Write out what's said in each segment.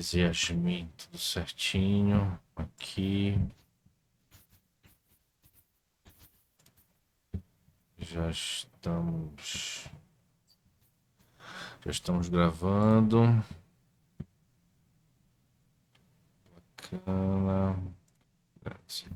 Beleza, Yasmin, tudo certinho. Aqui. Já estamos. Já estamos gravando. Bacana. Grande.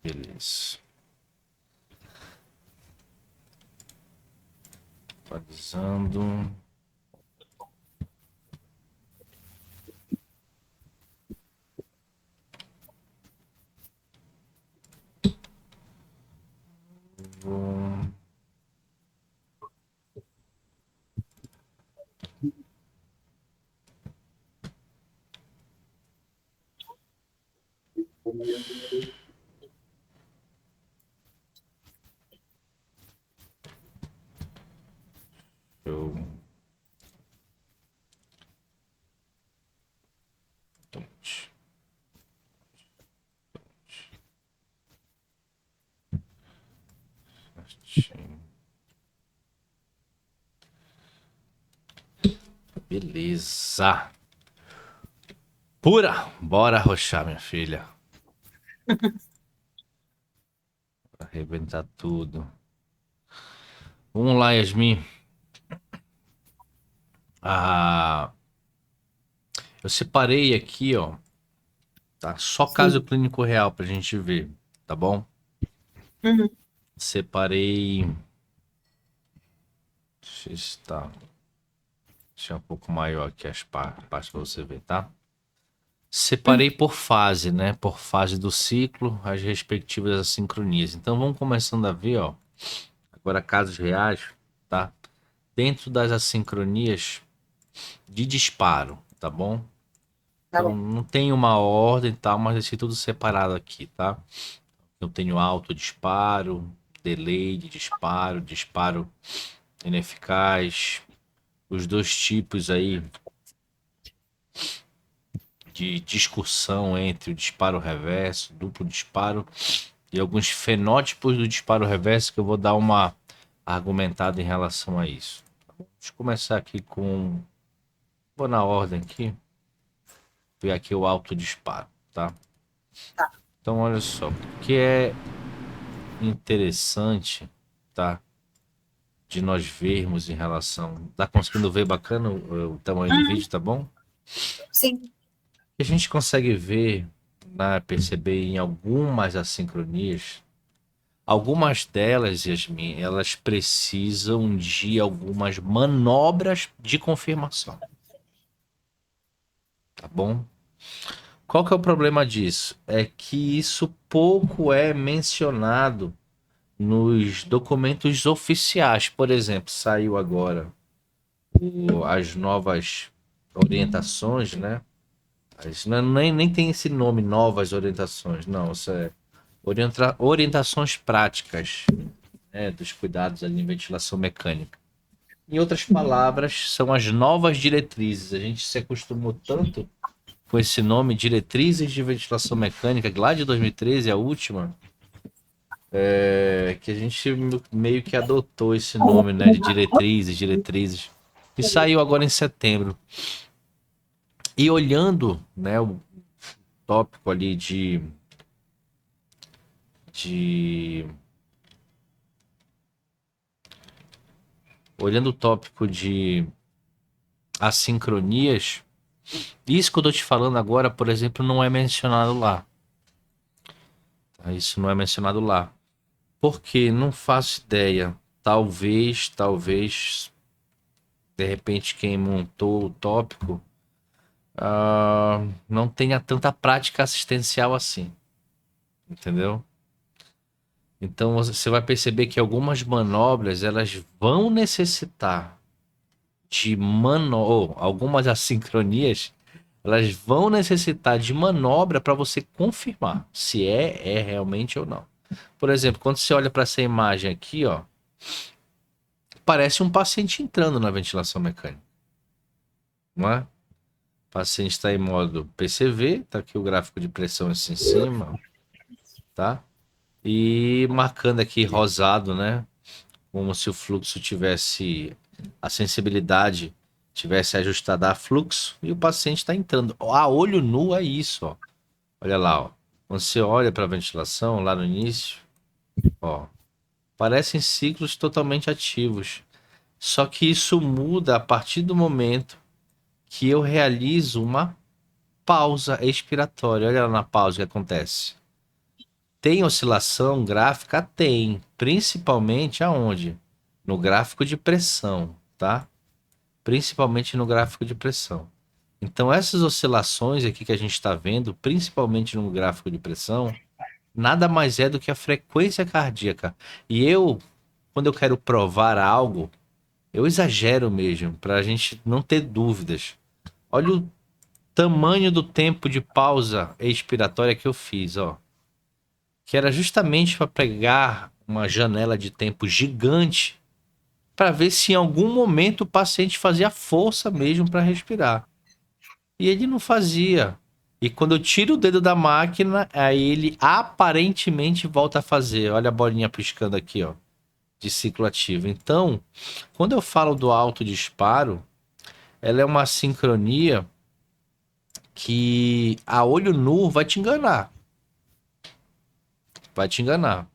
Beleza. Atualizando. Vou... Eu... Certinho. Beleza. Pura! Bora arrochar, minha filha. Arrebentar tudo. Vamos lá, Yasmin. Eu separei aqui, ó. Tá? Só caso Sim. clínico real pra gente ver, tá bom? Uhum. Separei. Deixa eu estar. Deixa um pouco maior aqui as partes pra você ver, tá? Separei por fase, né? Por fase do ciclo, as respectivas assincronias. Então vamos começando a ver, ó. Agora casos reais, tá? Dentro das assincronias de disparo, tá bom? Tá Então bom. não tem uma ordem e tal, mas deixei tudo separado aqui, tá? Eu tenho alto disparo, delay de disparo, disparo ineficaz, os dois tipos aí de discussão entre o disparo reverso, duplo disparo e alguns fenótipos do disparo reverso que eu vou dar uma argumentada em relação a isso. Deixa eu começar aqui com. Vou na ordem aqui, ver aqui o alto disparo, tá? Tá. Então, olha só, o que é interessante, tá? De nós vermos em relação. Tá conseguindo ver bacana o tamanho do Uhum. vídeo, tá bom? Sim. A gente consegue ver, né, perceber em algumas assincronias, algumas delas, Yasmin, elas precisam de algumas manobras de confirmação, tá bom? Qual que é o problema disso? É que isso pouco é mencionado nos documentos oficiais. Por exemplo, saiu agora as novas orientações, né? Nem tem esse nome, novas orientações, não. Isso é orientações práticas, né, dos cuidados ali em ventilação mecânica. Em outras palavras, são as novas diretrizes. A gente se acostumou tanto com esse nome, diretrizes de ventilação mecânica, que lá de 2013, a última, que a gente meio que adotou esse nome, né, de diretrizes. E saiu agora em setembro. E olhando, né, o tópico ali de olhando o tópico de assincronias, isso que eu tô te falando agora, por exemplo, não é mencionado lá. Tá? Isso não é mencionado lá. Porque não faço ideia. Talvez, de repente, quem montou o tópico não tenha tanta prática assistencial assim. Entendeu? Então você vai perceber que algumas manobras elas vão necessitar de algumas assincronias, elas vão necessitar de manobra para você confirmar se é realmente ou não. Por exemplo, quando você olha para essa imagem aqui, ó, parece um paciente entrando na ventilação mecânica, não é? O paciente está em modo PCV, tá aqui o gráfico de pressão assim em cima, tá? E marcando aqui rosado, né? Como se o fluxo tivesse, a sensibilidade tivesse ajustada a fluxo e o paciente está entrando. A olho nu é isso, ó. Olha lá, ó. Quando você olha para a ventilação lá no início, ó, parecem ciclos totalmente ativos. Só que isso muda a partir do momento que eu realizo uma pausa expiratória. Olha lá na pausa o que acontece. Tem oscilação gráfica? Tem. Principalmente aonde? No gráfico de pressão, tá? Principalmente no gráfico de pressão. Então, essas oscilações aqui que a gente está vendo, principalmente no gráfico de pressão, nada mais é do que a frequência cardíaca. E eu, quando eu quero provar algo, eu exagero mesmo, para a gente não ter dúvidas. Olha o tamanho do tempo de pausa expiratória que eu fiz, ó. Que era justamente para pegar uma janela de tempo gigante para ver se em algum momento o paciente fazia força mesmo para respirar. E ele não fazia. E quando eu tiro o dedo da máquina, aí ele aparentemente volta a fazer. Olha a bolinha piscando aqui, ó, de ciclo ativo. Então, quando eu falo do autodisparo, ela é uma sincronia que a olho nu vai te enganar. Vai te enganar.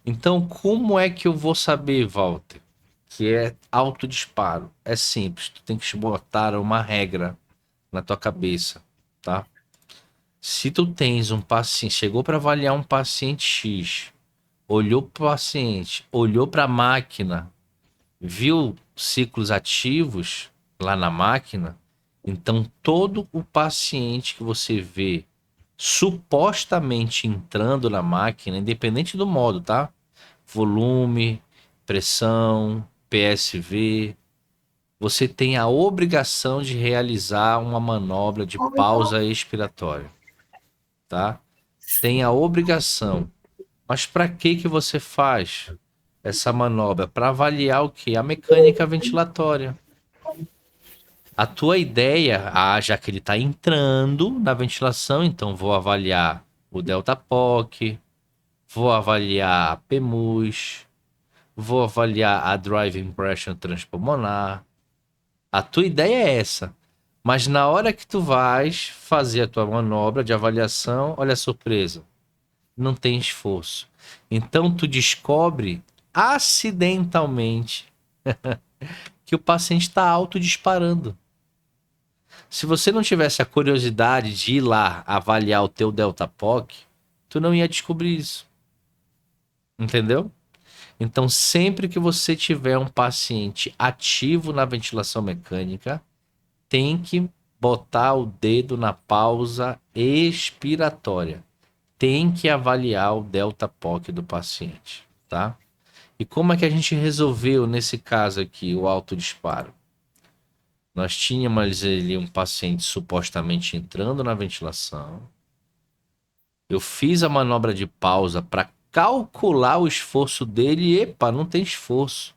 Então, como é que eu vou saber, Walter, que é autodisparo? É simples, tu tem que botar uma regra na tua cabeça, tá? Se tu tens um paciente, chegou para avaliar um paciente X, olhou para o paciente, olhou para a máquina, viu ciclos ativos lá na máquina, então todo o paciente que você vê supostamente entrando na máquina, independente do modo, tá? Volume, pressão, PSV, você tem a obrigação de realizar uma manobra de pausa expiratória, tá? Tem a obrigação. Mas para que você faz essa manobra? Para avaliar o que? A mecânica ventilatória. A tua ideia, já que ele está entrando na ventilação, então vou avaliar o delta POC, vou avaliar a PEMUS, vou avaliar a Driving Pressure Transpulmonar. A tua ideia é essa. Mas na hora que tu vais fazer a tua manobra de avaliação, olha a surpresa, não tem esforço. Então tu descobre acidentalmente que o paciente está autodisparando. Se você não tivesse a curiosidade de ir lá avaliar o teu delta POC, tu não ia descobrir isso. Entendeu? Então, sempre que você tiver um paciente ativo na ventilação mecânica, tem que botar o dedo na pausa expiratória. Tem que avaliar o delta POC do paciente, tá? E como é que a gente resolveu nesse caso aqui o autodisparo? Nós tínhamos ali um paciente supostamente entrando na ventilação. Eu fiz a manobra de pausa para calcular o esforço dele e, epa, não tem esforço.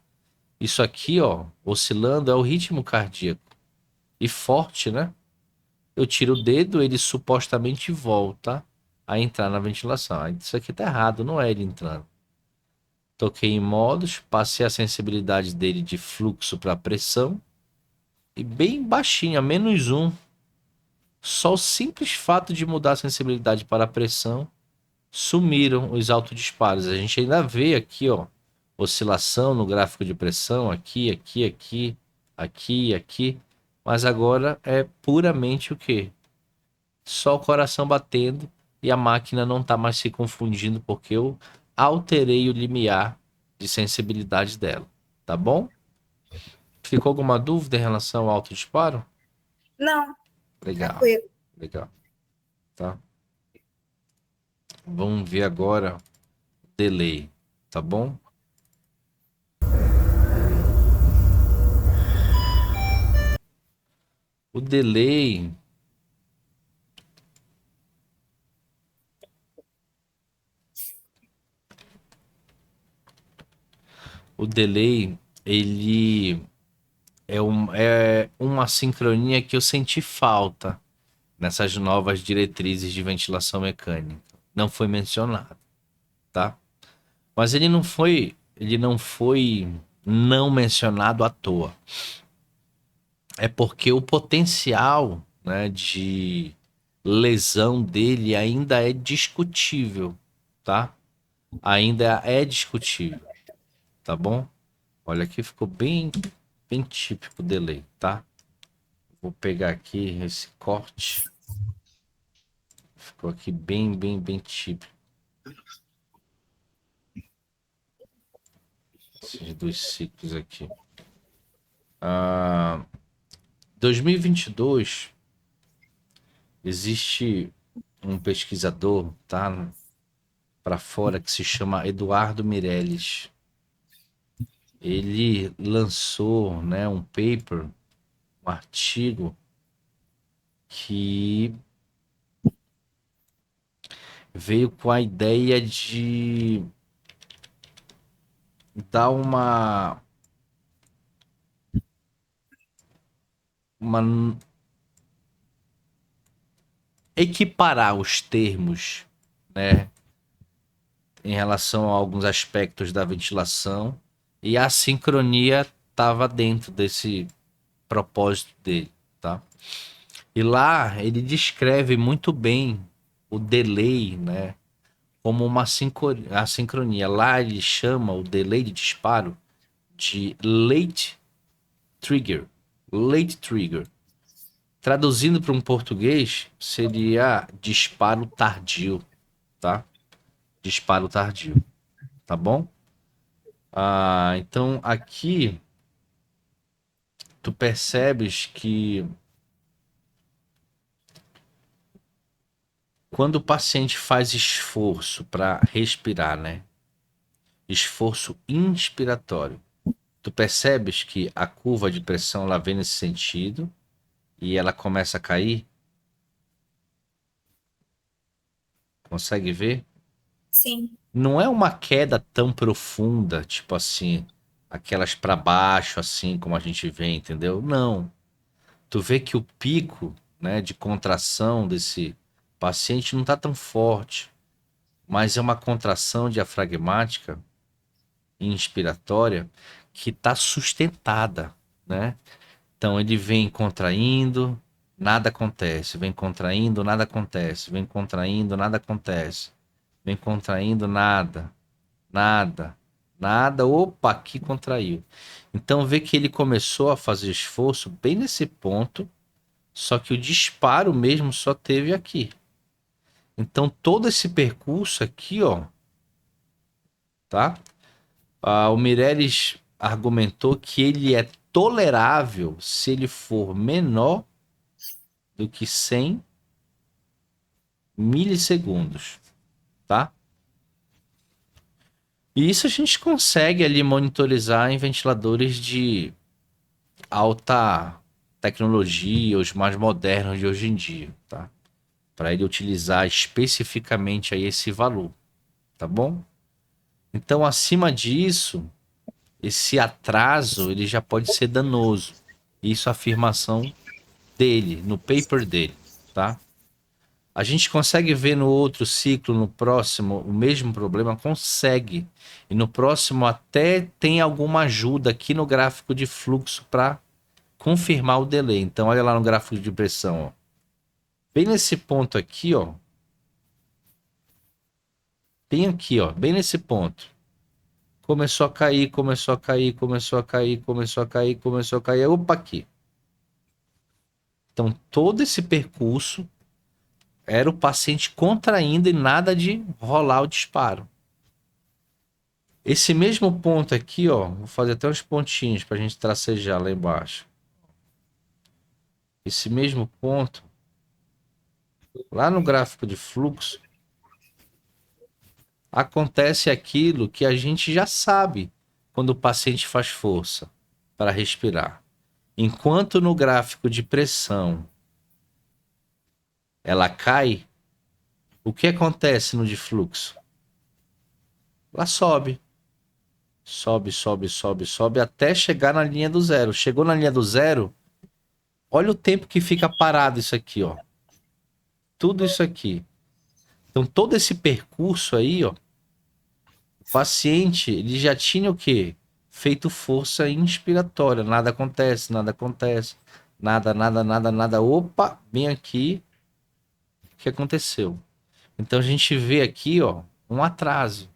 Isso aqui, ó, oscilando é o ritmo cardíaco. E forte, né? Eu tiro o dedo, ele supostamente volta a entrar na ventilação. Isso aqui tá errado, não é ele entrando. Toquei em modos, passei a sensibilidade dele de fluxo para pressão e bem baixinho, a -1. Só o simples fato de mudar a sensibilidade para a pressão sumiram os autodisparos. A gente ainda vê aqui, ó, oscilação no gráfico de pressão, aqui, aqui, aqui, aqui, aqui, mas agora é puramente o quê? Só o coração batendo e a máquina não está mais se confundindo porque eu alterei o limiar de sensibilidade dela, tá bom? Ficou alguma dúvida em relação ao autodisparo? Não, Legal, tranquilo. legal, tá? Vamos ver agora o delay, tá bom? O delay, o delay ele é uma sincronia que eu senti falta nessas novas diretrizes de ventilação mecânica. Não foi mencionado, tá? Mas ele não foi não mencionado à toa. É porque o potencial, né, de lesão dele ainda é discutível, tá? Ainda é discutível, tá bom? Olha aqui, ficou bem típico o delay, tá? Vou pegar aqui esse corte. Ficou aqui bem típico. Esses dois ciclos aqui. 2022, existe um pesquisador, tá? Para fora que se chama Eduardo Mirelles. Ele lançou, né, um paper, um artigo que veio com a ideia de dar uma equiparar os termos, né, em relação a alguns aspectos da ventilação, e a sincronia estava dentro desse propósito dele, tá? E lá ele descreve muito bem o delay, né, como a sincronia. Lá ele chama o delay de disparo de late trigger. Late trigger. Traduzindo para um português, seria disparo tardio, tá? Disparo tardio, tá bom? Então aqui tu percebes que quando o paciente faz esforço para respirar, né? Esforço inspiratório. Tu percebes que a curva de pressão ela vem nesse sentido e ela começa a cair? Consegue ver? Sim. Não é uma queda tão profunda, tipo assim, aquelas para baixo, assim como a gente vê, entendeu? Não. Tu vê que o pico, né, de contração desse paciente não tá tão forte, mas é uma contração diafragmática e inspiratória que tá sustentada, né? Então ele vem contraindo, nada acontece, vem contraindo, nada acontece, vem contraindo, nada acontece, vem contraindo, nada, nada, nada, opa, aqui contraiu. Então vê que ele começou a fazer esforço bem nesse ponto, só que o disparo mesmo só teve aqui. Então todo esse percurso aqui, ó, tá? O Meirelles argumentou que ele é tolerável se ele for menor do que 100 milissegundos, tá? E isso a gente consegue ali monitorizar em ventiladores de alta tecnologia, os mais modernos de hoje em dia, tá? Para ele utilizar especificamente aí esse valor, tá bom? Então, acima disso, esse atraso ele já pode ser danoso. Isso é a afirmação dele, no paper dele, tá? A gente consegue ver no outro ciclo, no próximo, o mesmo problema? Consegue. E no próximo até tem alguma ajuda aqui no gráfico de fluxo para confirmar o delay. Então, olha lá no gráfico de pressão, ó. Bem nesse ponto aqui, ó. Tem aqui, ó, bem nesse ponto. Começou a cair, começou a cair, começou a cair, começou a cair, começou a cair. Opa, aqui. Então, todo esse percurso era o paciente contraindo e nada de rolar o disparo. Esse mesmo ponto aqui, ó, vou fazer até uns pontinhos para a gente tracejar lá embaixo. Esse mesmo ponto, lá no gráfico de fluxo, acontece aquilo que a gente já sabe quando o paciente faz força para respirar. Enquanto no gráfico de pressão ela cai, o que acontece no de fluxo? Ela sobe. Sobe, sobe, sobe, sobe, até chegar na linha do zero. Chegou na linha do zero, olha o tempo que fica parado isso aqui, ó. Tudo isso aqui. Então, todo esse percurso aí, ó, o paciente, ele já tinha o quê? Feito força inspiratória. Nada acontece, nada acontece. Nada, nada, nada, nada. Opa, bem aqui. O que aconteceu? Então, a gente vê aqui, ó, um atraso.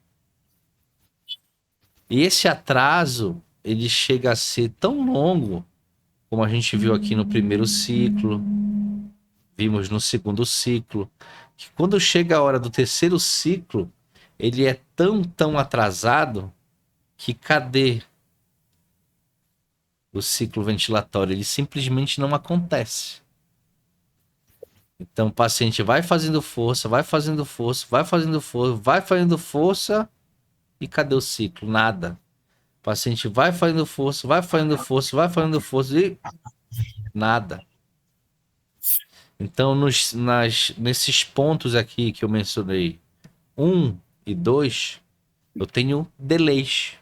E esse atraso, ele chega a ser tão longo, como a gente viu aqui no primeiro ciclo, vimos no segundo ciclo, que quando chega a hora do terceiro ciclo, ele é tão atrasado que cadê o ciclo ventilatório? Ele simplesmente não acontece. Então o paciente vai fazendo força, vai fazendo força, vai fazendo força, vai fazendo força e cadê o ciclo? Nada. O paciente vai fazendo força, vai fazendo força, vai fazendo força e nada. Então, nesses pontos aqui que eu mencionei, 1 e 2, eu tenho delays.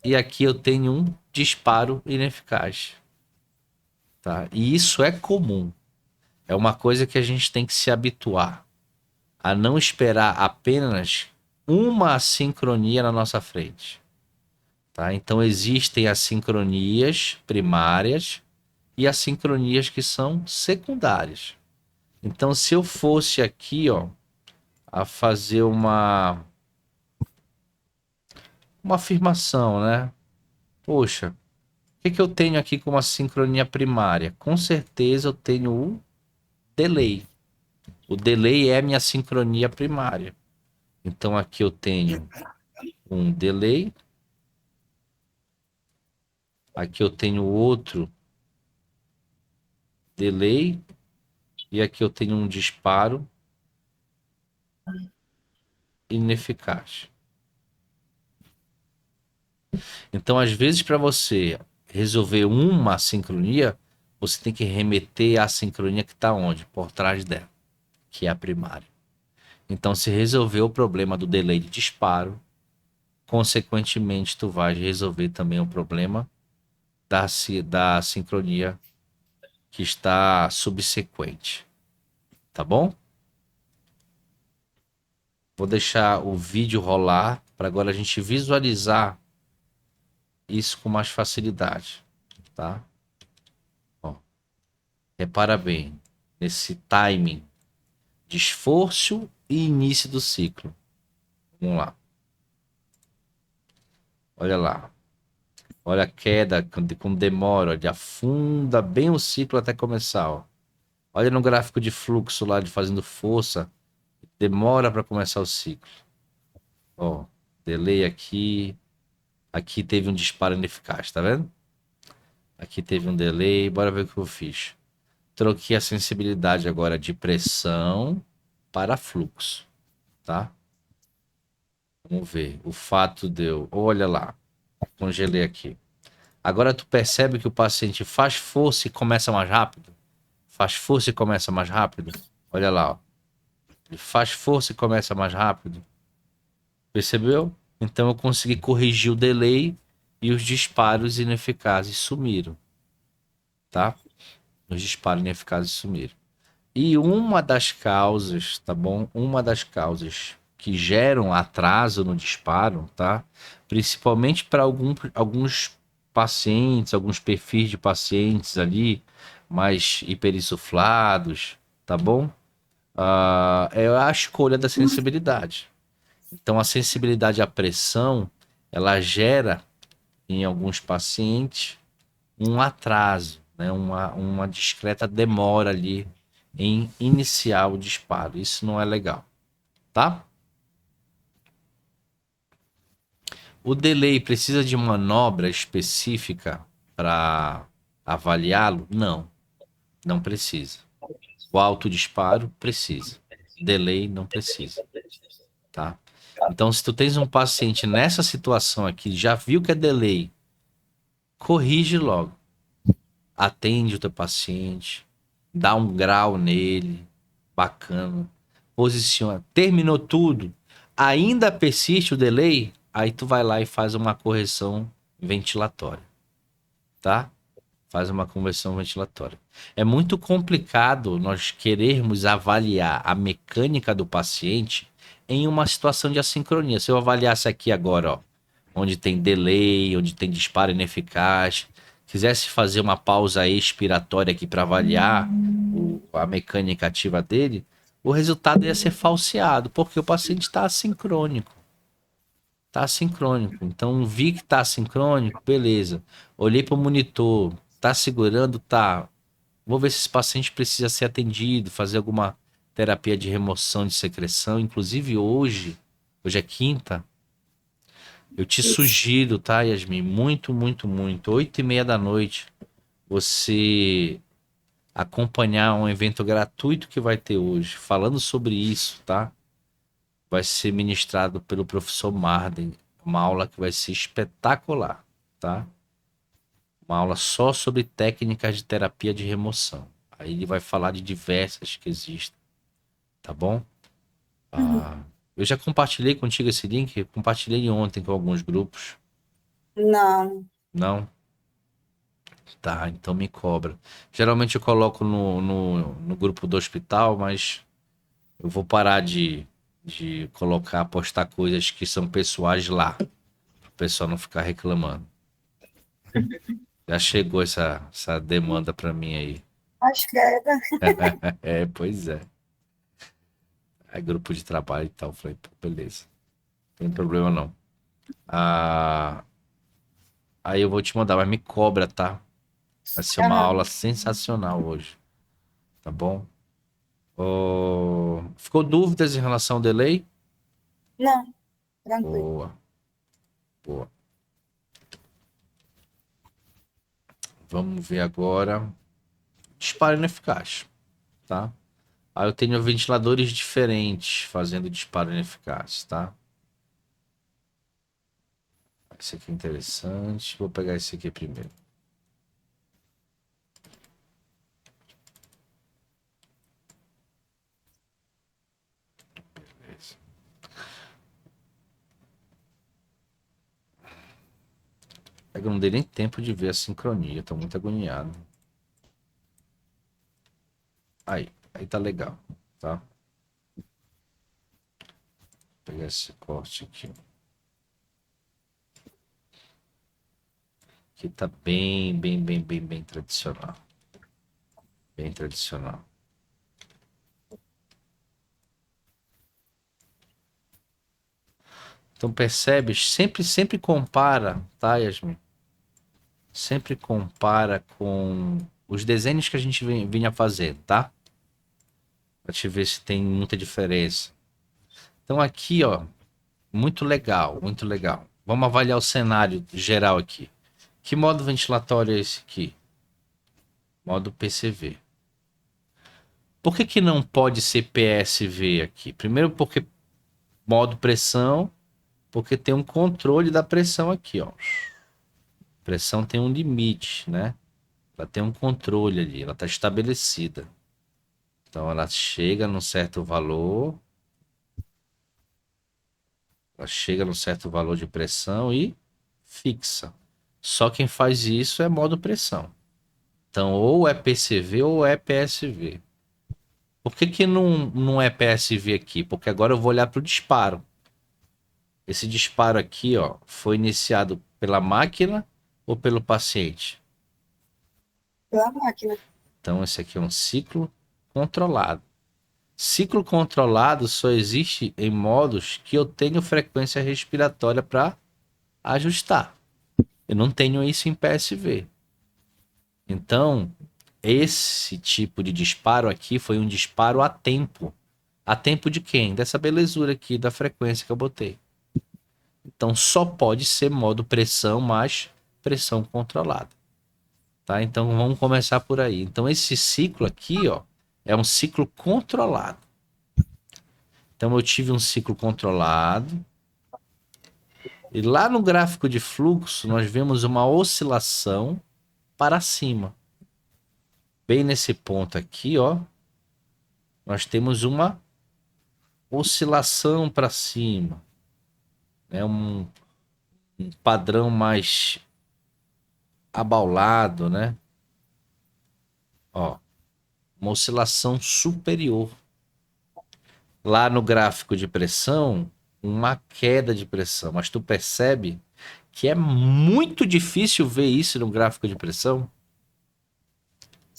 E aqui eu tenho um disparo ineficaz. Tá? E isso é comum. É uma coisa que a gente tem que se habituar a não esperar apenas uma assincronia na nossa frente. Tá? Então, existem assincronias primárias e assincronias que são secundárias. Então, se eu fosse aqui, ó, a fazer uma afirmação, né? Poxa, o que eu tenho aqui como a sincronia primária? Com certeza eu tenho o delay. O delay é a minha sincronia primária. Então aqui eu tenho um delay. Aqui eu tenho outro delay. E aqui eu tenho um disparo ineficaz. Então, às vezes, para você resolver uma sincronia, você tem que remeter à sincronia que está onde? Por trás dela, que é a primária. Então, se resolver o problema do delay de disparo, consequentemente, tu vai resolver também o problema da sincronia que está subsequente. Tá bom? Vou deixar o vídeo rolar para agora a gente visualizar isso com mais facilidade, tá? Ó, repara bem nesse timing de esforço e início do ciclo. Vamos lá. Olha lá. Olha a queda com demora, ele afunda bem o ciclo até começar, ó. Olha no gráfico de fluxo lá de fazendo força, demora para começar o ciclo. Ó, delay aqui, aqui teve um disparo ineficaz, tá vendo? Aqui teve um delay, bora ver o que eu fiz. Troquei a sensibilidade agora de pressão para fluxo, tá? Vamos ver. O fato deu, olha lá, congelei aqui. Agora tu percebe que o paciente faz força e começa mais rápido? Faz força e começa mais rápido? Olha lá, ó. Ele faz força e começa mais rápido. Percebeu? Então eu consegui corrigir o delay e os disparos ineficazes sumiram, tá? Os disparos ineficazes sumiram. E uma das causas, tá bom? Uma das causas que geram atraso no disparo, tá? Principalmente para alguns pacientes, alguns perfis de pacientes ali mais hiperinsuflados, tá bom? É a escolha da sensibilidade. Então, a sensibilidade à pressão, ela gera em alguns pacientes um atraso, né? Uma discreta demora ali em iniciar o disparo. Isso não é legal, tá? O delay precisa de manobra específica para avaliá-lo? Não, não precisa. O autodisparo precisa. Delay não precisa, tá? Então, se tu tens um paciente nessa situação aqui, já viu que é delay, corrige logo. Atende o teu paciente, dá um grau nele, bacana, posiciona. Terminou tudo, ainda persiste o delay? aí tu vai lá e faz uma correção ventilatória, tá? Faz uma conversão ventilatória. É muito complicado nós querermos avaliar a mecânica do paciente em uma situação de assincronia. Se eu avaliasse aqui agora, ó, onde tem delay, onde tem disparo ineficaz, quisesse fazer uma pausa expiratória aqui para avaliar a mecânica ativa dele, o resultado ia ser falseado, porque o paciente está assincrônico. Tá assincrônico. Então vi que tá assincrônico, beleza. Olhei para o monitor, tá segurando, tá. Vou ver se esse paciente precisa ser atendido, fazer alguma terapia de remoção de secreção. Inclusive hoje é quinta, eu te Isso. sugiro, tá, Yasmin? Muito, muito, muito. 8h30 da noite, você acompanhar um evento gratuito que vai ter hoje, falando sobre isso, tá? Vai ser ministrado pelo professor Marden. Uma aula que vai ser espetacular, tá? Uma aula só sobre técnicas de terapia de remoção. Aí ele vai falar de diversas que existem, tá bom? Uhum. Eu já compartilhei contigo esse link, compartilhei ontem com alguns grupos. Não. Não? Tá, então me cobra. Geralmente eu coloco no grupo do hospital, mas eu vou parar de colocar, postar coisas que são pessoais lá, para o pessoal não ficar reclamando. Já chegou essa demanda para mim aí. Acho que é. É, pois é. É grupo de trabalho e tal. Falei, pô, beleza. Não tem problema não. Ah, aí eu vou te mandar, mas me cobra, tá? Vai ser uma aula Aham. sensacional hoje, tá bom? Ficou dúvidas em relação ao delay? Não, tranquilo. Boa, boa. Vamos ver agora. Disparo ineficaz, tá? Aí eu tenho ventiladores diferentes fazendo disparo ineficaz, tá? Esse aqui é interessante. Vou pegar esse aqui primeiro. Esse. É que eu não dei nem tempo de ver a sincronia. Tô muito agoniado. Aí tá legal, tá? Vou pegar esse corte aqui. Que tá bem, bem, bem, bem, bem tradicional. Bem tradicional. Então percebes, sempre compara, tá, Yasmin? Sempre compara com os desenhos que a gente vinha fazendo, tá? Pra te ver se tem muita diferença. Então aqui, ó, muito legal, muito legal. Vamos avaliar o cenário geral aqui. Que modo ventilatório é esse aqui? Modo PCV. Por que que não pode ser PSV aqui? Primeiro porque modo pressão, porque tem um controle da pressão aqui, ó. Pressão tem um limite, né? Ela tem um controle ali, ela está estabelecida. Então ela chega num certo valor, ela chega num certo valor de pressão e fixa. Só quem faz isso é modo pressão. Então ou é PCV ou é PSV. Por que que não é PSV aqui? Porque agora eu vou olhar para o disparo. Esse disparo aqui, ó, foi iniciado pela máquina ou pelo paciente? Pela máquina. Então esse aqui é um ciclo controlado. Ciclo controlado só existe em modos que eu tenho frequência respiratória para ajustar. Eu não tenho isso em PSV. Então, esse tipo de disparo aqui foi um disparo a tempo. A tempo de quem? Dessa belezura aqui da frequência que eu botei. Então, só pode ser modo pressão mais pressão controlada. Tá? Então, vamos começar por aí. Então, esse ciclo aqui, ó, é um ciclo controlado. Então, eu tive um ciclo controlado. E lá no gráfico de fluxo, nós vemos uma oscilação para cima. Bem nesse ponto aqui, ó, nós temos uma oscilação para cima, né? um padrão mais abaulado, né? Ó, uma oscilação superior. Lá no gráfico de pressão, uma queda de pressão. Mas tu percebe que é muito difícil ver isso no gráfico de pressão?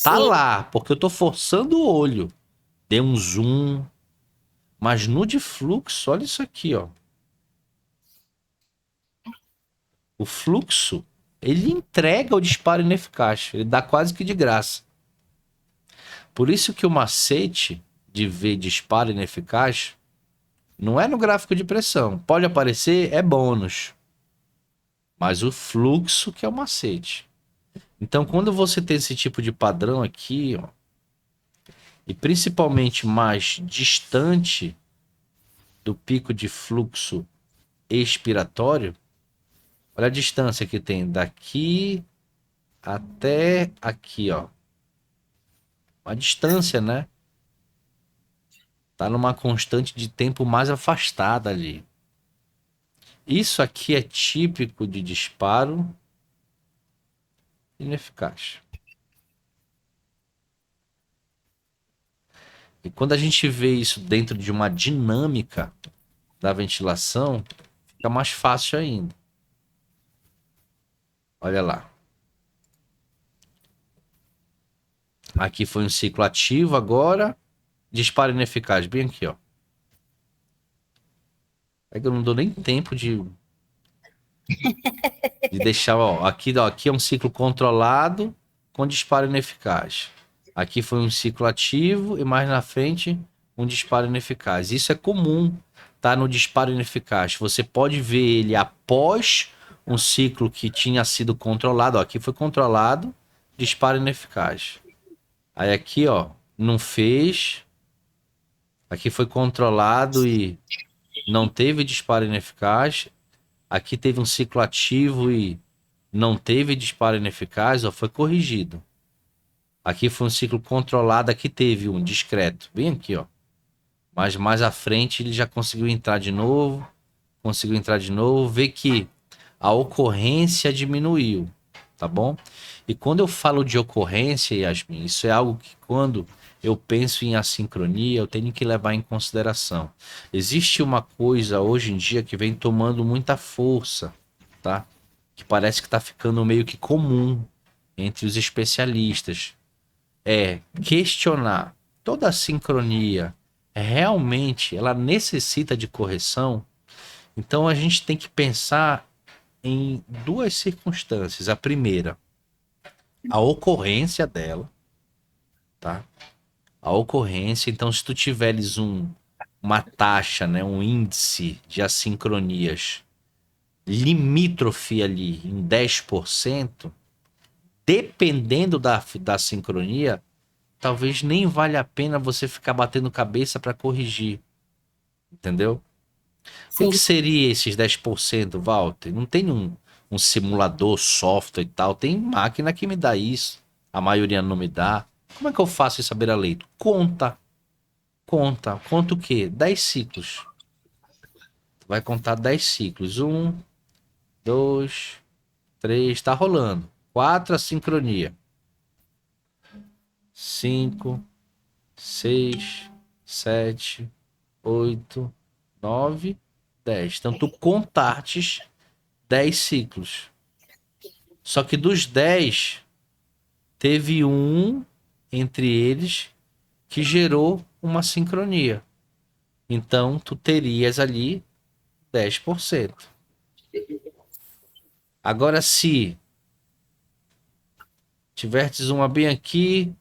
Tá Sim, lá, porque eu tô forçando o olho. Dei um zoom. Mas no de fluxo, olha isso aqui, ó. O fluxo, ele entrega o disparo ineficaz. Ele dá quase que de graça. Por isso que o macete de ver disparo ineficaz não é no gráfico de pressão. Pode aparecer, é bônus. Mas o fluxo que é o macete. Então, quando você tem esse tipo de padrão aqui, ó, e principalmente mais distante do pico de fluxo expiratório, olha a distância que tem daqui até aqui, ó. A distância, né? Tá numa constante de tempo mais afastada ali. Isso aqui é típico de disparo ineficaz. E quando a gente vê isso dentro de uma dinâmica da ventilação, fica mais fácil ainda. Olha lá. Aqui foi um ciclo ativo agora. Disparo ineficaz, bem aqui, ó. É que eu não dou nem tempo de deixar, ó. Aqui é um ciclo controlado com disparo ineficaz. Aqui foi um ciclo ativo e mais na frente um disparo ineficaz. Isso é comum, tá? No disparo ineficaz. Você pode ver ele após um ciclo que tinha sido controlado. Ó, aqui foi controlado, disparo ineficaz. Aí aqui, ó, não fez. Aqui foi controlado e não teve disparo ineficaz. Aqui teve um ciclo ativo e não teve disparo ineficaz, ó, foi corrigido. Aqui foi um ciclo controlado, aqui teve um discreto, bem aqui, ó. Mas mais à frente ele já conseguiu entrar de novo, vê que a ocorrência diminuiu, tá bom? E quando eu falo de ocorrência, Yasmin, isso é algo que quando eu penso em assincronia, eu tenho que levar em consideração. Existe uma coisa hoje em dia que vem tomando muita força, tá? Que parece que está ficando meio que comum entre os especialistas. É questionar toda a sincronia realmente ela necessita de correção. Então a gente tem que pensar em duas circunstâncias. A primeira, a ocorrência dela, tá? A ocorrência, então se tu tiveres uma taxa, né, um índice de assincronias limítrofe ali em 10%, dependendo da sincronia, talvez nem valha a pena você ficar batendo cabeça para corrigir, entendeu? O que, que sim. seria esses 10%, Walter? Não tem um simulador, software e tal. Tem máquina que me dá isso. A maioria não me dá. Como é que eu faço isso à beira-leito? Conta. Conta. Conta o quê? 10 ciclos. Vai contar 10 ciclos. Um, dois, três. Tá rolando. Quatro, a sincronia. Cinco, seis, sete, oito, nove, 10. Então tu contaste 10 ciclos. Só que dos 10, teve um entre eles que gerou uma sincronia. Então, tu terias ali 10%. Agora, se tivertes uma bem aqui,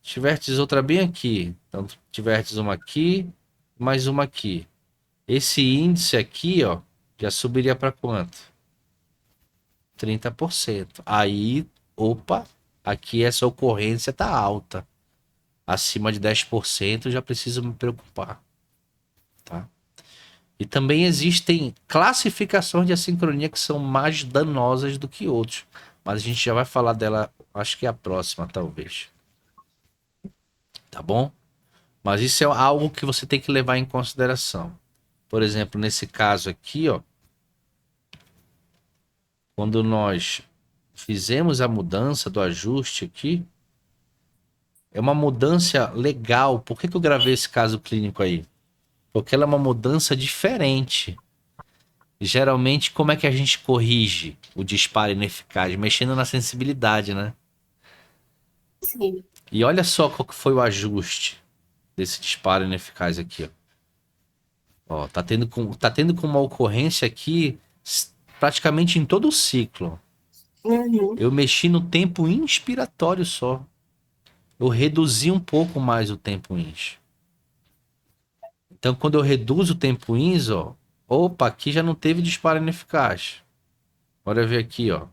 tivertes outra bem aqui, então tivertes uma aqui, mais uma aqui. Esse índice aqui, ó, já subiria para quanto? 30%. Aí, opa, aqui essa ocorrência tá alta. Acima de 10% já preciso me preocupar, tá? E também existem classificações de assincronia que são mais danosas do que outros, mas a gente já vai falar dela, acho que é a próxima, talvez. Tá bom? Mas isso é algo que você tem que levar em consideração. Por exemplo, nesse caso aqui, ó, quando nós fizemos a mudança do ajuste aqui, é uma mudança legal. Por que que eu gravei esse caso clínico aí? Porque ela é uma mudança diferente. Geralmente, como é que a gente corrige o disparo ineficaz? Mexendo na sensibilidade, né? Sim. E olha só qual que foi o ajuste desse disparo ineficaz aqui, ó. Ó, tá tendo com uma ocorrência aqui praticamente em todo o ciclo. Uhum. Eu mexi no tempo inspiratório só. Eu reduzi um pouco mais o tempo ins. Então, quando eu reduzo o tempo ins, ó, opa, aqui já não teve disparo ineficaz. Bora ver aqui, ó.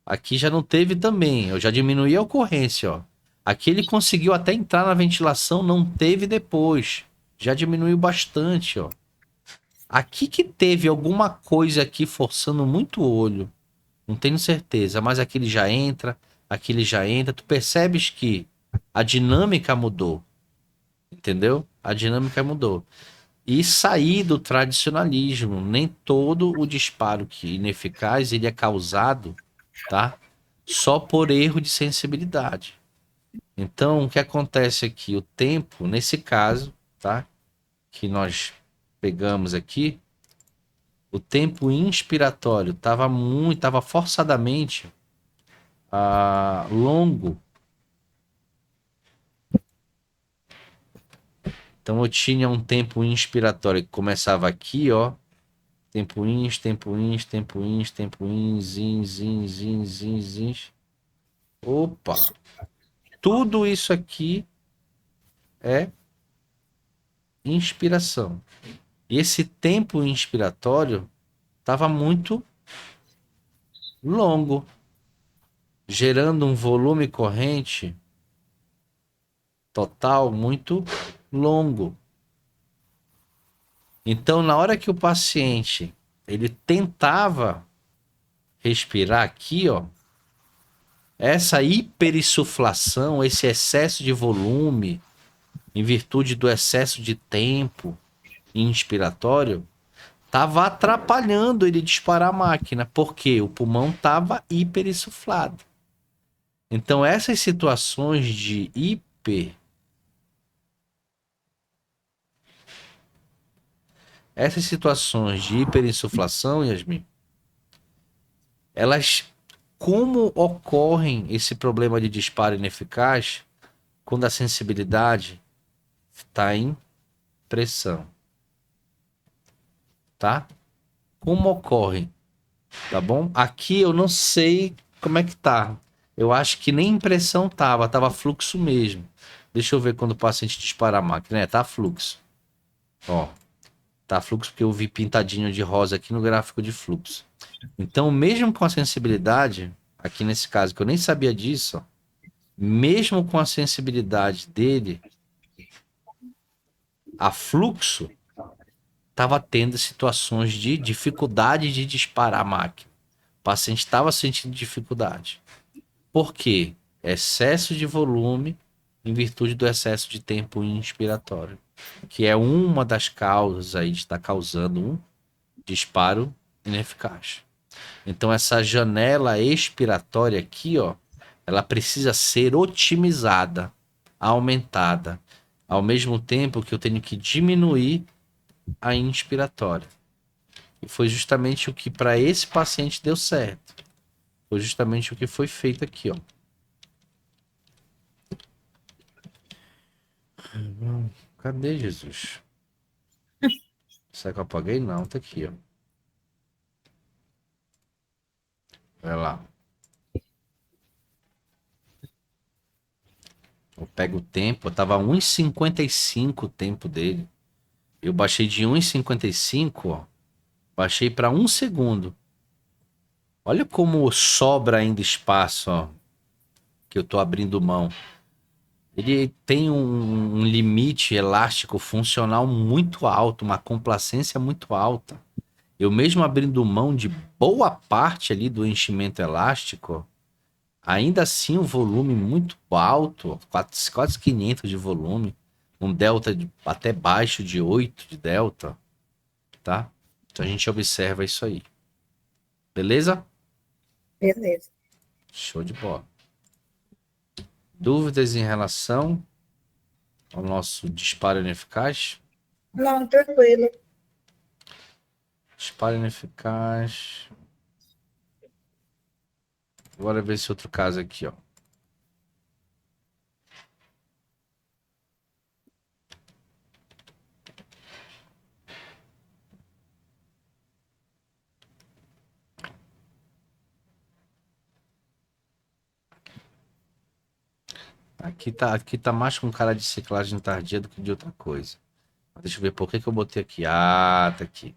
Aqui já não teve também. Eu já diminuí a ocorrência, ó. Aqui ele conseguiu até entrar na ventilação, não teve depois. Já diminuiu bastante, ó. Aqui que teve alguma coisa aqui forçando muito o olho. Não tenho certeza, mas aqui ele já entra, aqui ele já entra. Tu percebes que a dinâmica mudou, entendeu? A dinâmica mudou. E sair do tradicionalismo. Nem todo o disparo que ineficaz ele é causado, tá? Só por erro de sensibilidade. Então, o que acontece aqui? O tempo, nesse caso, tá? Que nós pegamos aqui, o tempo inspiratório estava forçadamente longo. Então eu tinha um tempo inspiratório que começava aqui, ó. Tempo ins, tempo ins, tempo ins, tempo ins, ins, ins, ins, ins, ins. Opa! Tudo isso aqui é inspiração. E esse tempo inspiratório estava muito longo, gerando um volume corrente total muito longo. Então, na hora que o paciente ele tentava respirar aqui, ó, essa hiperinsuflação, esse excesso de volume, em virtude do excesso de tempo inspiratório, estava atrapalhando ele disparar a máquina, porque o pulmão estava hiperinsuflado. Então, essas situações de essas situações de hiperinsuflação, Yasmin, elas, como ocorrem esse problema de disparo ineficaz quando a sensibilidade está em pressão, tá? Como ocorre, tá bom? Aqui eu não sei como é que tá. Eu acho que nem impressão tava fluxo mesmo. Deixa eu ver quando o paciente dispara a máquina. É, tá fluxo. Ó, tá fluxo porque eu vi pintadinho de rosa aqui no gráfico de fluxo. Então, mesmo com a sensibilidade, aqui nesse caso que eu nem sabia disso, ó, mesmo com a sensibilidade dele a fluxo, tava tendo situações de dificuldade de disparar a máquina. O paciente estava sentindo dificuldade. Por quê? Excesso de volume em virtude do excesso de tempo inspiratório, que é uma das causas aí de estar causando um disparo ineficaz. Então essa janela expiratória aqui, ó, ela precisa ser otimizada, aumentada, ao mesmo tempo que eu tenho que diminuir a inspiratória. E foi justamente o que para esse paciente deu certo. Foi justamente o que foi feito aqui, ó. Cadê Jesus? Será que eu apaguei? Não, tá aqui, ó. Vai lá. Eu pego o tempo, eu tava 1,55 o tempo dele. Eu baixei de 1,55, ó. Baixei para 1 segundo. Olha como sobra ainda espaço, ó, que eu tô abrindo mão. Ele tem um limite elástico funcional muito alto, uma complacência muito alta. Eu mesmo abrindo mão de boa parte ali do enchimento elástico, ainda assim um volume muito alto, quase 500 de volume, um delta até baixo de 8 de delta, tá? Então a gente observa isso aí. Beleza? Beleza. Show de bola. Dúvidas em relação ao nosso disparo ineficaz? Não, tranquilo. Disparo ineficaz. Bora ver esse outro caso aqui, ó. Aqui tá mais com cara de ciclagem tardia do que de outra coisa. Deixa eu ver por que que eu botei aqui. Ah, tá aqui.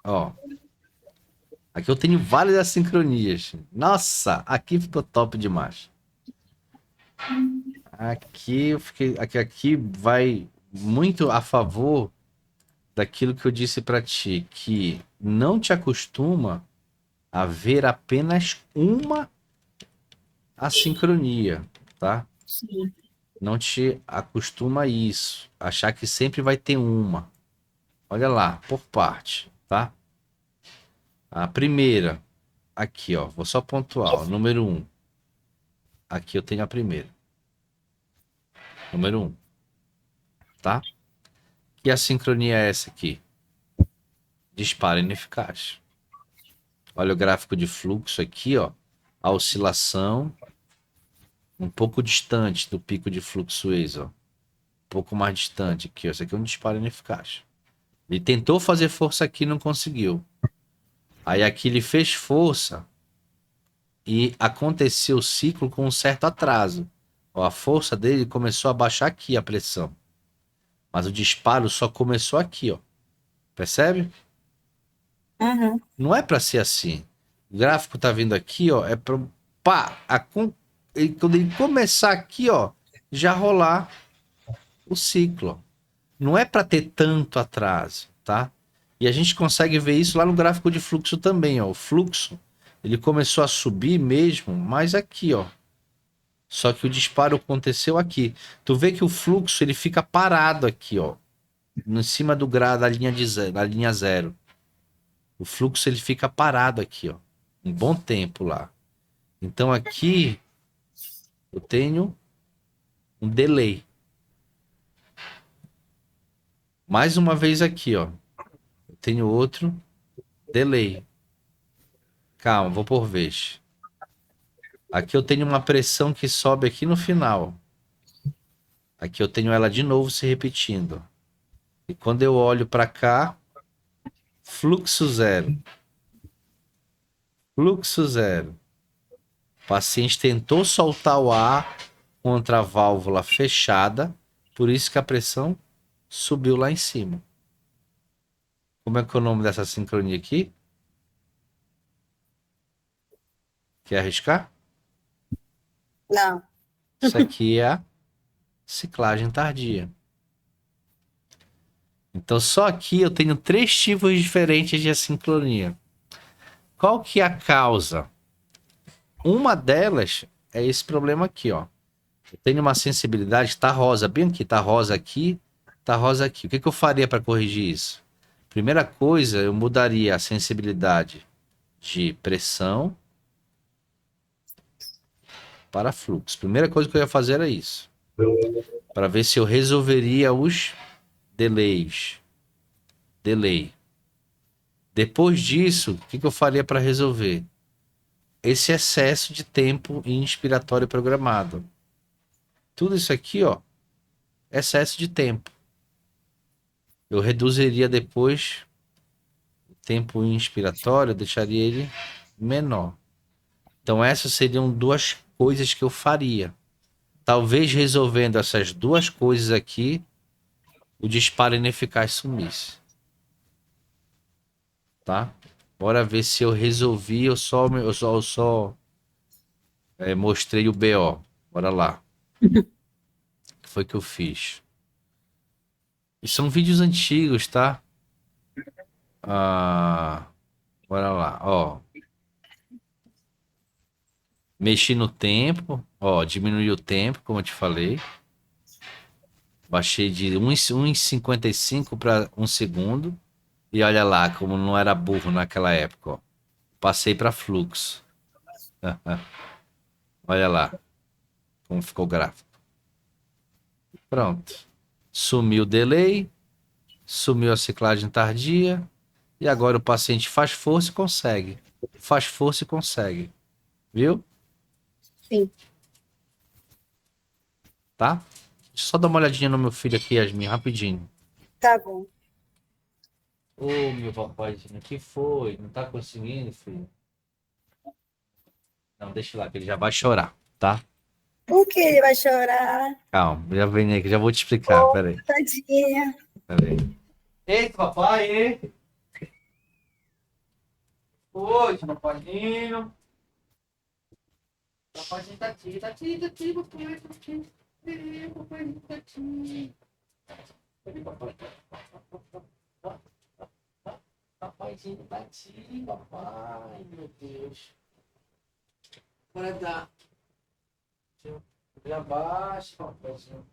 Ó, aqui eu tenho várias assincronias. Nossa, aqui ficou top demais. Aqui eu fiquei, aqui vai muito a favor daquilo que eu disse pra ti, que não te acostuma a ver apenas uma assincronia, tá? Sim. Não te acostuma a isso, achar que sempre vai ter uma. Olha lá, por parte, tá? A primeira, aqui, ó, vou só pontuar, ó, número um. Aqui eu tenho a primeira. Número um, tá? E a sincronia é essa aqui? Disparo ineficaz. Olha o gráfico de fluxo aqui, ó. A oscilação um pouco distante do pico de fluxo ex, ó. Um pouco mais distante aqui, ó. Isso aqui é um disparo ineficaz. Ele tentou fazer força aqui, não conseguiu. Aí aqui ele fez força e aconteceu o ciclo com um certo atraso. Ó, a força dele começou a baixar aqui a pressão. Mas o disparo só começou aqui, ó. Percebe? Uhum. Não é para ser assim. O gráfico tá vindo aqui, ó, é para pá, quando ele começar aqui, ó, já rolar o ciclo. Não é para ter tanto atraso, tá? E a gente consegue ver isso lá no gráfico de fluxo também, ó. O fluxo, ele começou a subir mesmo, mas aqui, ó. Só que o disparo aconteceu aqui. Tu vê que o fluxo ele fica parado aqui, ó, em cima do grau da linha de zero, da linha zero. O fluxo ele fica parado aqui, ó, um bom tempo lá. Então aqui eu tenho um delay. Mais uma vez aqui, ó, eu tenho outro delay. Calma, vou por vez. Aqui eu tenho uma pressão que sobe aqui no final. Aqui eu tenho ela de novo se repetindo. E quando eu olho para cá, fluxo zero. Fluxo zero. O paciente tentou soltar o ar contra a válvula fechada, por isso que a pressão subiu lá em cima. Como é que é o nome dessa sincronia aqui? Quer arriscar? Não. Isso aqui é a ciclagem tardia. Então só aqui eu tenho três tipos diferentes de assincronia. Qual que é a causa? Uma delas é esse problema aqui, ó. Eu tenho uma sensibilidade, tá rosa, bem aqui, tá rosa aqui, tá rosa aqui. O que que eu faria para corrigir isso? Primeira coisa, eu mudaria a sensibilidade de pressão para fluxo. Primeira coisa que eu ia fazer era isso, para ver se eu resolveria os delays. Delay. Depois disso, o que que eu faria para resolver? Esse excesso de tempo inspiratório programado. Tudo isso aqui, ó, excesso de tempo. Eu reduziria depois o tempo inspiratório, eu deixaria ele menor. Então essas seriam duas coisas que eu faria. Talvez resolvendo essas duas coisas aqui, o disparo ineficaz sumisse. Tá? Bora ver se eu resolvi, eu só mostrei o BO. Bora lá. O que foi que eu fiz? E são vídeos antigos, tá? Ah, bora lá, ó. Mexi no tempo, ó, diminui o tempo, como eu te falei. Baixei de 1,55 para 1 segundo. E olha lá, como não era burro naquela época, ó. Passei para fluxo. Olha lá, como ficou o gráfico. Pronto. Sumiu o delay, sumiu a ciclagem tardia, e agora o paciente faz força e consegue. Faz força e consegue. Viu? Sim, Tá? Deixa eu só dar uma olhadinha no meu filho aqui, Yasmin, rapidinho. tá bom. Ô, meu papazinho, o que foi? Não tá conseguindo, filho? Não, deixa lá, que ele já vai chorar, tá? Por que ele vai chorar? Calma, já vem aqui, já vou te explicar, Oh, peraí, tadinha. peraí. Eita, papai, hein? Oi, papazinho. Papazinho tá aqui, tá aqui, tá aqui, papai, tá aqui. Papai tá aqui. Cadê papai? Papaizinho tá aqui, papai, meu Deus. Bora dar. Já baixa, papaizinho.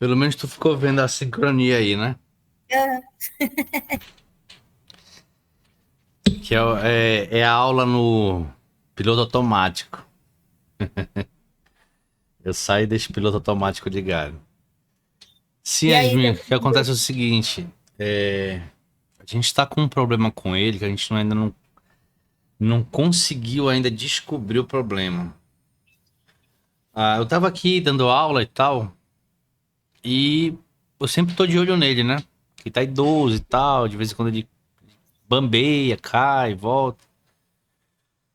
Pelo menos tu ficou vendo a sincronia aí, né? Ah, Que é a aula no piloto automático. Eu saio desse piloto automático ligado. Sim, e aí, Yasmin, o que depois acontece é o seguinte: a gente tá com um problema com ele que a gente ainda não conseguiu ainda descobrir o problema. Eu tava aqui dando aula e tal, e eu sempre tô de olho nele, né? Que tá idoso e tal, de vez em quando ele bambeia, cai, volta.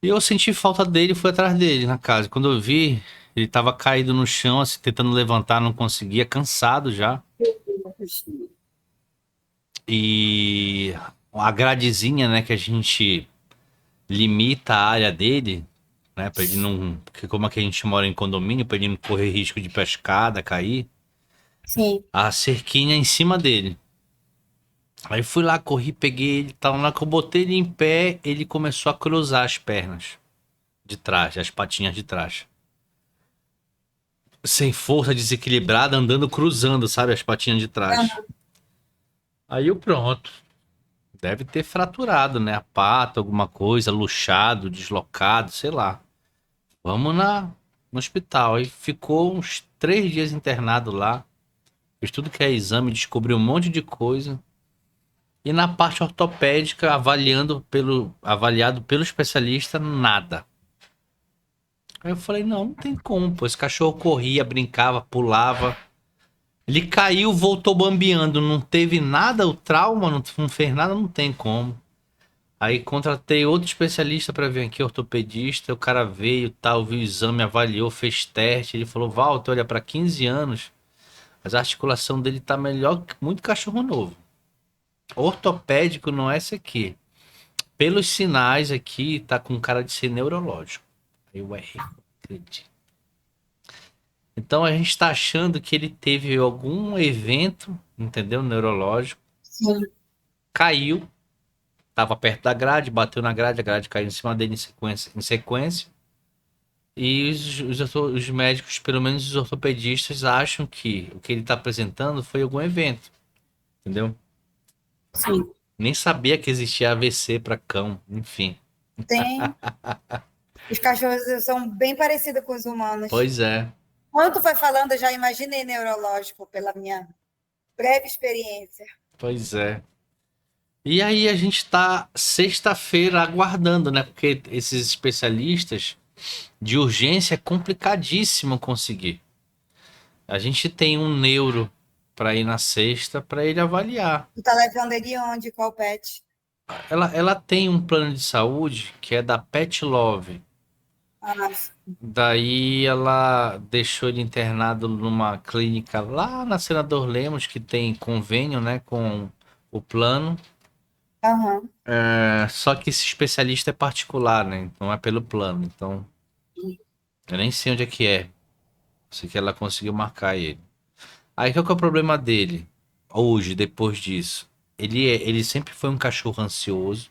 E eu senti falta dele e fui atrás dele na casa. Quando eu vi, ele tava caído no chão, assim, tentando levantar, não conseguia, cansado já. E a gradezinha, né, que a gente limita a área dele, né, pra ele não. Porque como é que a gente mora em condomínio, pra ele não correr risco de pescada, cair, sim. a cerquinha em cima dele. Aí fui lá, corri, peguei ele, tal. Na hora que eu botei ele em pé, ele começou a cruzar as pernas de trás, as patinhas de trás. Sem força, desequilibrada, andando cruzando, sabe, as patinhas de trás. Aham, Aí eu pronto. Deve ter fraturado, né? A pata, alguma coisa, luxado, deslocado, sei lá. Vamos no hospital. Aí ficou uns 3 dias internado lá. Fez tudo que é exame, descobriu um monte de coisa. E na parte ortopédica, avaliado pelo especialista, nada. Aí eu falei, não tem como, pô. Esse cachorro corria, brincava, pulava. Ele caiu, voltou bambeando. Não teve nada, o trauma, não fez nada, não tem como. Aí contratei outro especialista para vir aqui, ortopedista. O cara veio, tal, viu o exame, avaliou, fez teste. Ele falou: Walter, olha, para 15 anos, mas a articulação dele tá melhor que muito cachorro novo. Ortopédico não é esse aqui. Pelos sinais aqui, tá com cara de ser neurológico. Aí eu errei, acredito. Então a gente tá achando que ele teve algum evento, entendeu? Neurológico. sim. Caiu, tava perto da grade, bateu na grade, a grade caiu em cima dele em sequência. E os médicos, pelo menos os ortopedistas, acham que o que ele está apresentando foi algum evento, entendeu? Sim. Nem sabia que existia AVC para cão, enfim. Tem. Os cachorros são bem parecidos com os humanos. Pois é, Quando tu foi falando, eu já imaginei neurológico pela minha breve experiência. pois é. E aí a gente está sexta-feira aguardando, né? Porque esses especialistas de urgência é complicadíssimo conseguir. A gente tem um neuro para ir na sexta para ele avaliar. Tu tá levando ele onde? Qual pet? Ela tem um plano de saúde que é da Pet Love. Ah, Daí ela deixou ele internado numa clínica lá na Senador Lemos, que tem convênio, né, com o plano. aham. Só que esse especialista é particular, né? Não é pelo plano. Então, eu nem sei onde é que é. Sei que ela conseguiu marcar ele. Aí qual que é o problema dele? Hoje, depois disso. Ele sempre foi um cachorro ansioso.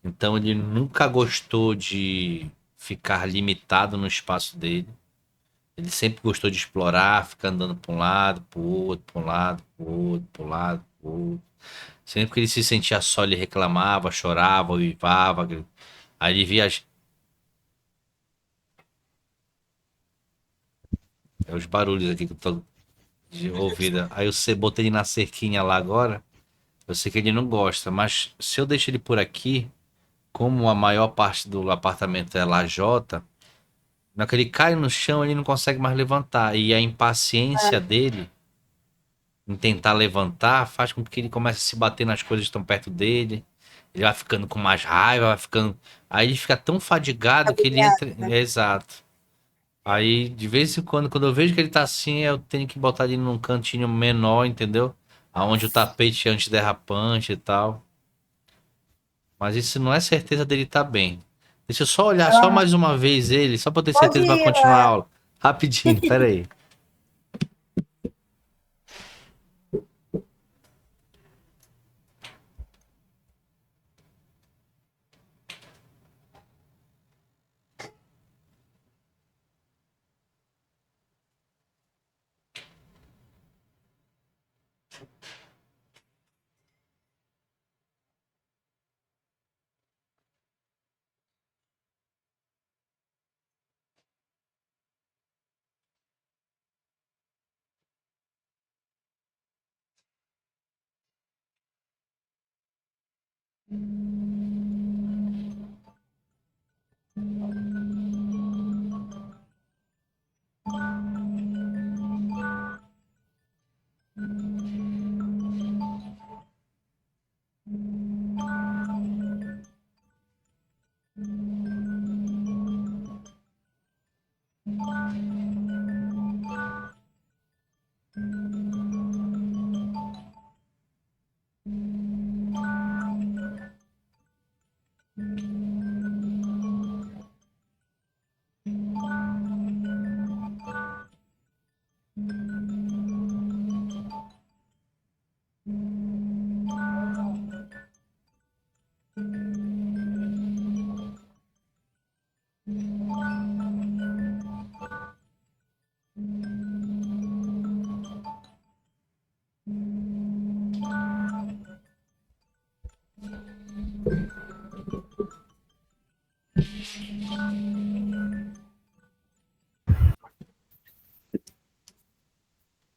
Então ele nunca gostou de ficar limitado no espaço dele. Ele sempre gostou de explorar, ficar andando para um lado, para o outro, para um lado, para o outro, para um lado, para o outro. Sempre que ele se sentia só, ele reclamava, chorava, uivava. Aí ele via os barulhos aqui que eu tô de ouvida. Aí eu botei ele na cerquinha lá agora. Eu sei que ele não gosta, mas se eu deixo ele por aqui, como a maior parte do apartamento é lajota, na hora que ele cai no chão, ele não consegue mais levantar. E a impaciência dele em tentar levantar faz com que ele comece a se bater nas coisas que estão perto dele. Ele vai ficando com mais raiva, vai ficando. Aí ele fica tão fadigado que ele entra. Agoniado, né? Exato. Aí, de vez em quando eu vejo que ele tá assim, eu tenho que botar ele num cantinho menor, entendeu? Aonde o tapete é antiderrapante e tal. Mas isso não é certeza dele tá bem. Deixa eu só olhar só Ah, mais uma vez ele, só pra ter pode certeza pra ir continuar a lá. aula. Rapidinho, pera aí.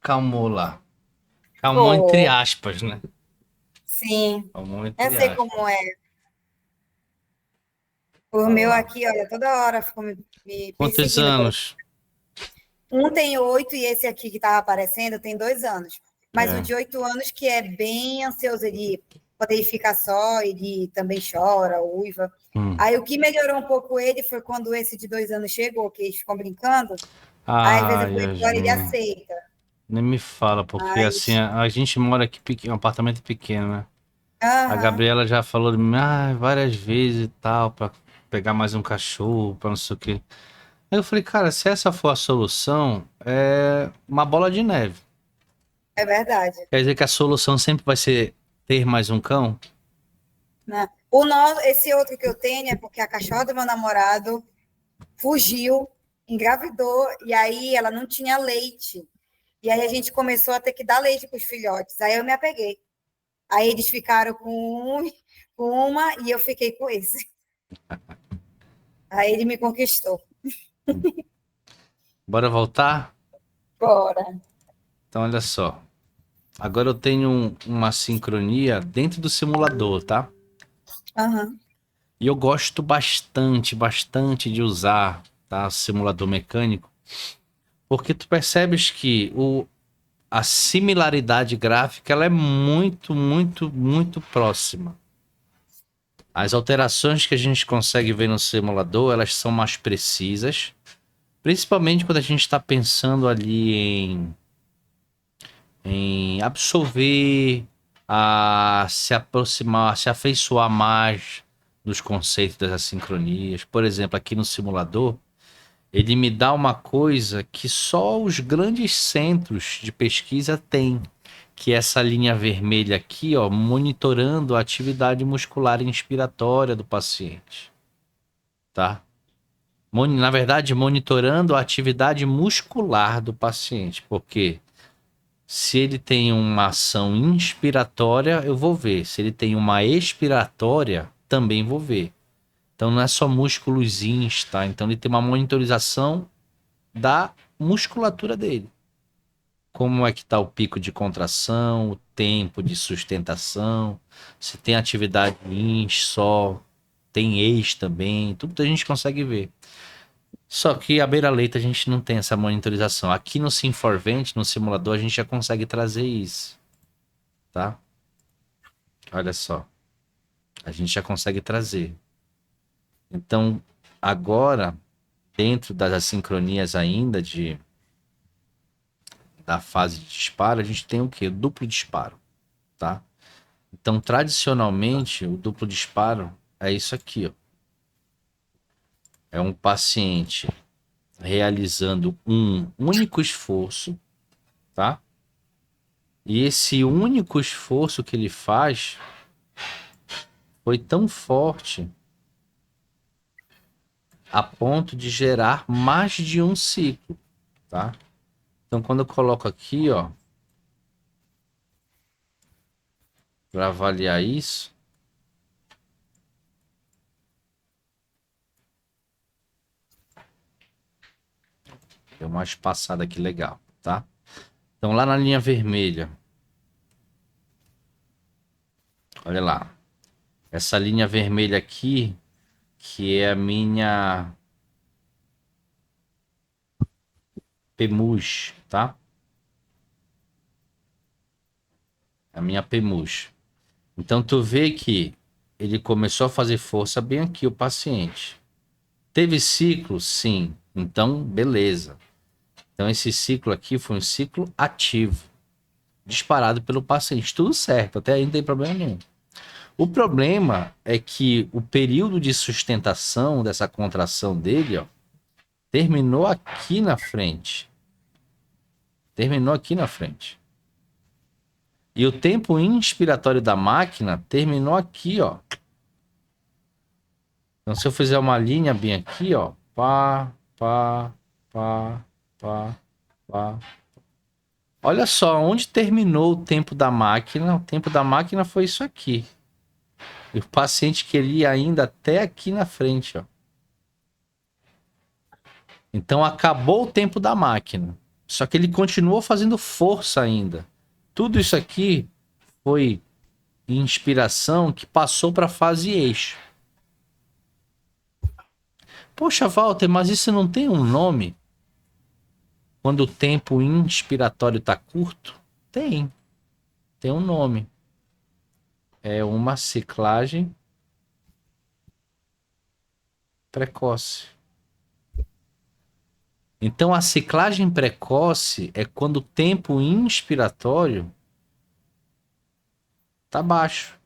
Calmou lá. Calmou entre Oh, aspas, né? sim, Calmou eu entre sei aspas. como é. O Olha meu lá. aqui, olha, toda hora ficou me Quantos perseguindo. anos? Um tem 8 e esse aqui que estava aparecendo tem 2 anos. Mas o É. de 8 anos que é bem ansioso, ele poder ficar só, ele também chora, uiva. Hum. Aí o que melhorou um pouco ele foi quando esse de 2 anos chegou, que eles ficam brincando. Aí às vezes Ah, eu falei, agora ele Yasmin. aceita. Nem me fala, porque assim, Mas, a gente mora aqui, um apartamento pequeno, né? A aham, Gabriela já falou de mim várias vezes e tal, pra pegar mais um cachorro, pra não sei o quê. Aí eu falei, cara, se essa for a solução, é uma bola de neve. é verdade. Quer dizer que a solução sempre vai ser ter mais um cão? Né? Esse outro que eu tenho é porque a cachorra do meu namorado fugiu, engravidou, e aí ela não tinha leite. E aí a gente começou a ter que dar leite para os filhotes. Aí eu me apeguei. Aí eles ficaram com uma e eu fiquei com esse. Aí ele me conquistou. Bora voltar? Bora. Então, olha só. Agora eu tenho uma sincronia dentro do simulador, tá? Aham. E eu gosto bastante, bastante de usar, tá? O simulador mecânico, porque tu percebes que a similaridade gráfica ela é muito, muito, muito próxima. As alterações que a gente consegue ver no simulador, elas são mais precisas, principalmente quando a gente está pensando ali em absorver, a se aproximar, se afeiçoar mais dos conceitos das assincronias. Por exemplo, aqui no simulador, ele me dá uma coisa que só os grandes centros de pesquisa têm, que é essa linha vermelha aqui, ó, monitorando a atividade muscular inspiratória do paciente, tá? Na verdade, monitorando a atividade muscular do paciente, porque se ele tem uma ação inspiratória, eu vou ver. Se ele tem uma expiratória, também vou ver. Então não é só músculos ins, tá? Então ele tem uma monitorização da musculatura dele. Como é que está o pico de contração, o tempo de sustentação, se tem atividade ins só, tem ex também, tudo a gente consegue ver. Só que a beira-leito a gente não tem essa monitorização. Aqui no Sim4Vent, no simulador, a gente já consegue trazer isso, tá? Olha só, a gente já consegue trazer. Então, agora, dentro das assincronias ainda da fase de disparo, a gente tem o quê? O duplo disparo, tá? Então, tradicionalmente, o duplo disparo é isso aqui, ó. É um paciente realizando um único esforço, tá? E esse único esforço que ele faz foi tão forte a ponto de gerar mais de um ciclo, tá? Então, quando eu coloco aqui, ó, para avaliar isso, deu uma espaçada aqui legal, tá? Então, lá na linha vermelha, olha lá, Essa linha vermelha aqui, que é a minha PEMUS, tá? A minha PEMUS. Então tu vê que ele começou a fazer força bem aqui, o paciente. Teve ciclo? Sim. Então, beleza. Então esse ciclo aqui foi um ciclo ativo, disparado pelo paciente. Tudo certo, até aí não tem problema nenhum. O problema é que o período de sustentação dessa contração dele, ó, terminou aqui na frente. Terminou aqui na frente. E o tempo inspiratório da máquina terminou aqui, ó. Então, se eu fizer uma linha bem aqui, ó. Pá, pá, pá, pá, pá. Olha só, onde terminou o tempo da máquina? O tempo da máquina foi isso aqui. E o paciente queria ainda até aqui na frente, ó. Então, acabou o tempo da máquina. Só que ele continuou fazendo força ainda. Tudo isso aqui foi inspiração que passou para a fase eixo. Poxa, Walter, mas isso não tem um nome? Quando o tempo inspiratório está curto? Tem. Tem um nome. É uma ciclagem precoce. Então, a ciclagem precoce é quando o tempo inspiratório está baixo.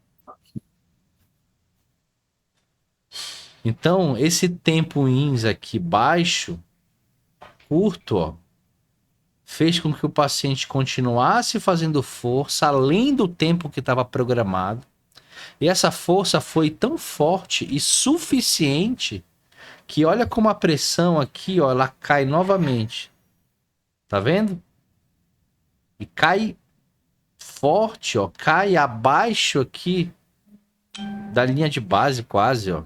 Então, esse tempo ins aqui baixo, curto, ó, fez com que o paciente continuasse fazendo força além do tempo que estava programado. E essa força foi tão forte e suficiente que olha como a pressão aqui, ó, ela cai novamente. Tá vendo? E cai forte, ó, cai abaixo aqui da linha de base quase, ó.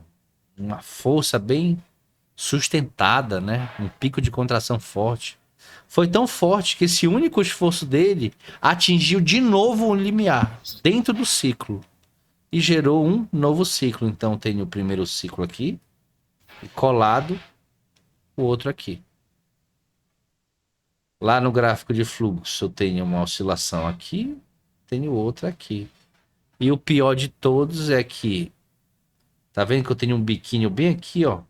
Uma força bem sustentada, né? Um pico de contração forte. Foi tão forte que esse único esforço dele atingiu de novo um limiar dentro do ciclo e gerou um novo ciclo. Então tem o primeiro ciclo aqui e colado o outro aqui. Lá no gráfico de fluxo eu tenho uma oscilação aqui, tenho outra aqui. E o pior de todos é que tá vendo que eu tenho um biquinho bem aqui, ó,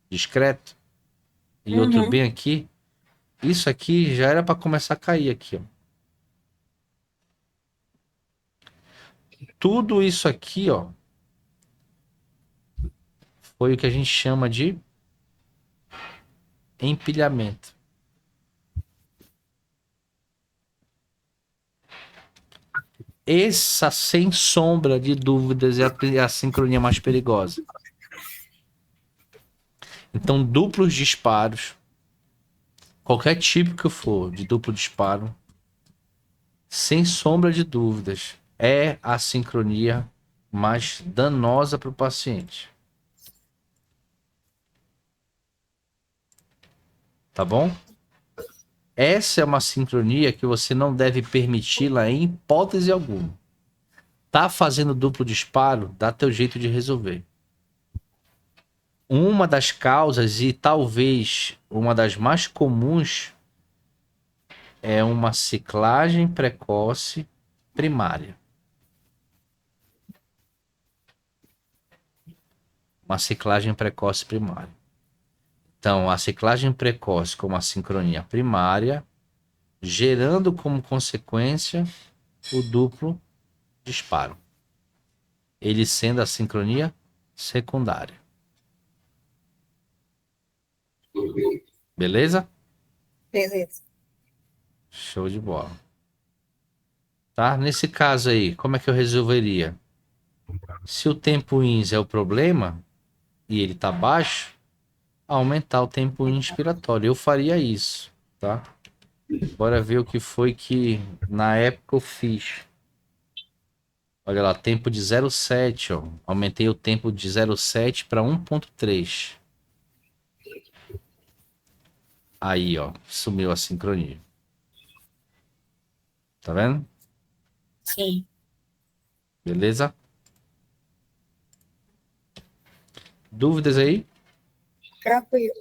discreto, e outro bem aqui. Isso aqui já era para começar a cair aqui, ó. Tudo isso aqui, ó, foi o que a gente chama de empilhamento. Essa, sem sombra de dúvidas, é a sincronia mais perigosa. Então, duplos disparos, qualquer tipo que for de duplo disparo, sem sombra de dúvidas, é a sincronia mais danosa para o paciente. Tá bom? Essa é uma sincronia que você não deve permiti-la em hipótese alguma. Tá fazendo duplo disparo, dá teu jeito de resolver. Uma das causas, e talvez uma das mais comuns, é uma ciclagem precoce primária. Uma ciclagem precoce primária. Então, a ciclagem precoce com uma sincronia primária, gerando como consequência o duplo disparo. Ele sendo a sincronia secundária. Beleza? Beleza. Show de bola. Tá? Nesse caso aí, como é que eu resolveria? Se o tempo ins é o problema e ele tá baixo, aumentar o tempo inspiratório. Eu faria isso, tá? Bora ver o que foi que na época eu fiz. Olha lá, tempo de 0,7, ó. Aumentei o tempo de 0,7 para 1,3. Aí, ó, sumiu a sincronia. Tá vendo? Sim. Beleza? Dúvidas aí? Tranquilo.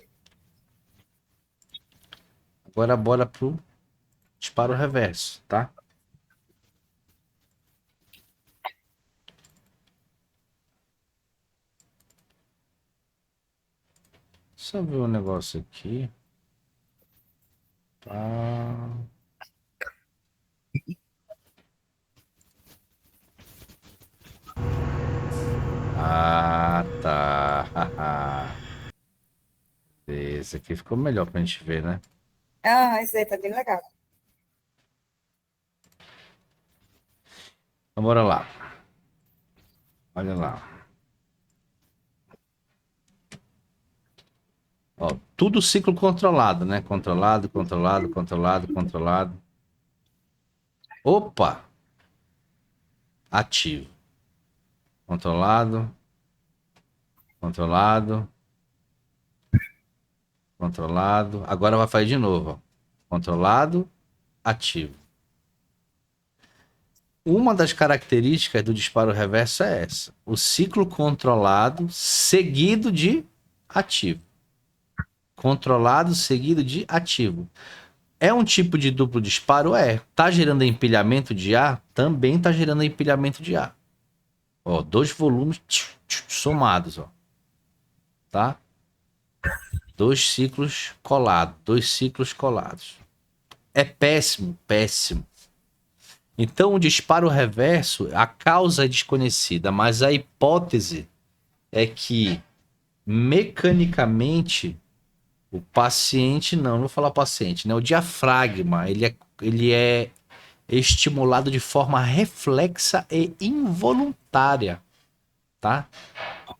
Agora bora pro disparo reverso, tá? Deixa eu ver um negócio aqui. Tá. Ah, tá. Esse aqui ficou melhor pra gente ver, né? Ah, esse aí tá bem legal. Então bora lá. Olha lá. Ó, tudo ciclo controlado, né? Controlado, controlado, controlado, controlado. Opa! Ativo. Controlado, controlado, controlado. Agora vai fazer de novo, ó. Controlado, ativo. Uma das características do disparo reverso é essa: o ciclo controlado seguido de ativo. Controlado seguido de ativo. É um tipo de duplo disparo? É. Tá gerando empilhamento de ar? Também tá gerando empilhamento de ar. Ó, dois volumes somados, ó. Tá? Dois ciclos colados. É péssimo, péssimo. Então, o disparo reverso, a causa é desconhecida, mas a hipótese é que mecanicamente o paciente, não vou falar paciente, né? O diafragma, ele é estimulado de forma reflexa e involuntária, tá?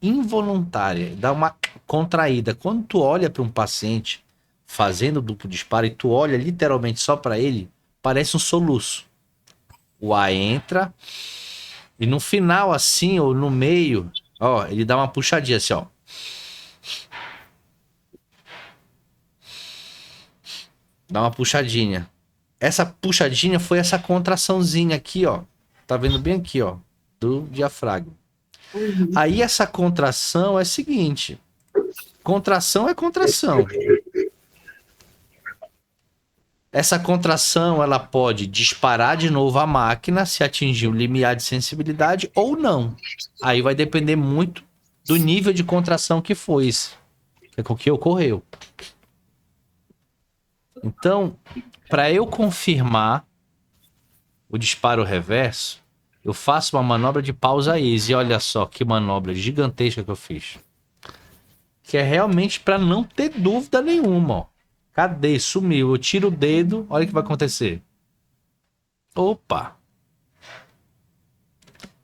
Involuntária, dá uma contraída. Quando tu olha para um paciente fazendo duplo disparo e tu olha literalmente só para ele, parece um soluço. O ar entra e no final assim ou no meio, ó, ele dá uma puxadinha assim, ó. Dá uma puxadinha. Essa puxadinha foi essa contraçãozinha aqui, ó. Tá vendo bem aqui, ó, do diafragma. Aí essa contração é a seguinte: contração é contração. Essa contração ela pode disparar de novo a máquina se atingir o limiar de sensibilidade ou não. Aí vai depender muito do nível de contração que foi, que é o que ocorreu. Então, para eu confirmar o disparo reverso, eu faço uma manobra de pausa easy. Olha só que manobra gigantesca que eu fiz. Que é realmente para não ter dúvida nenhuma, ó. Cadê? Sumiu. Eu tiro o dedo, olha o que vai acontecer. Opa!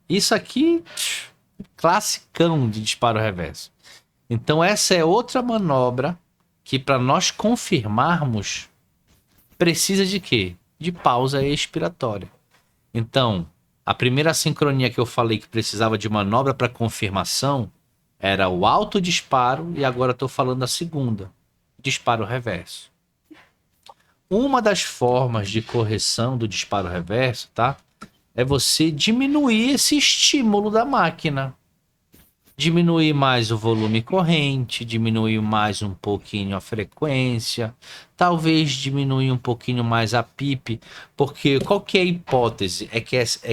Isso aqui, classicão de disparo reverso. Então essa é outra manobra que para nós confirmarmos precisa de quê? De pausa expiratória. Então, a primeira sincronia que eu falei que precisava de manobra para confirmação era o autodisparo e agora estou falando a segunda, disparo reverso. Uma das formas de correção do disparo reverso, tá? É você diminuir esse estímulo da máquina. Diminuir mais o volume corrente, diminuir mais um pouquinho a frequência, talvez diminuir um pouquinho mais a PIP, porque qual que é a hipótese? É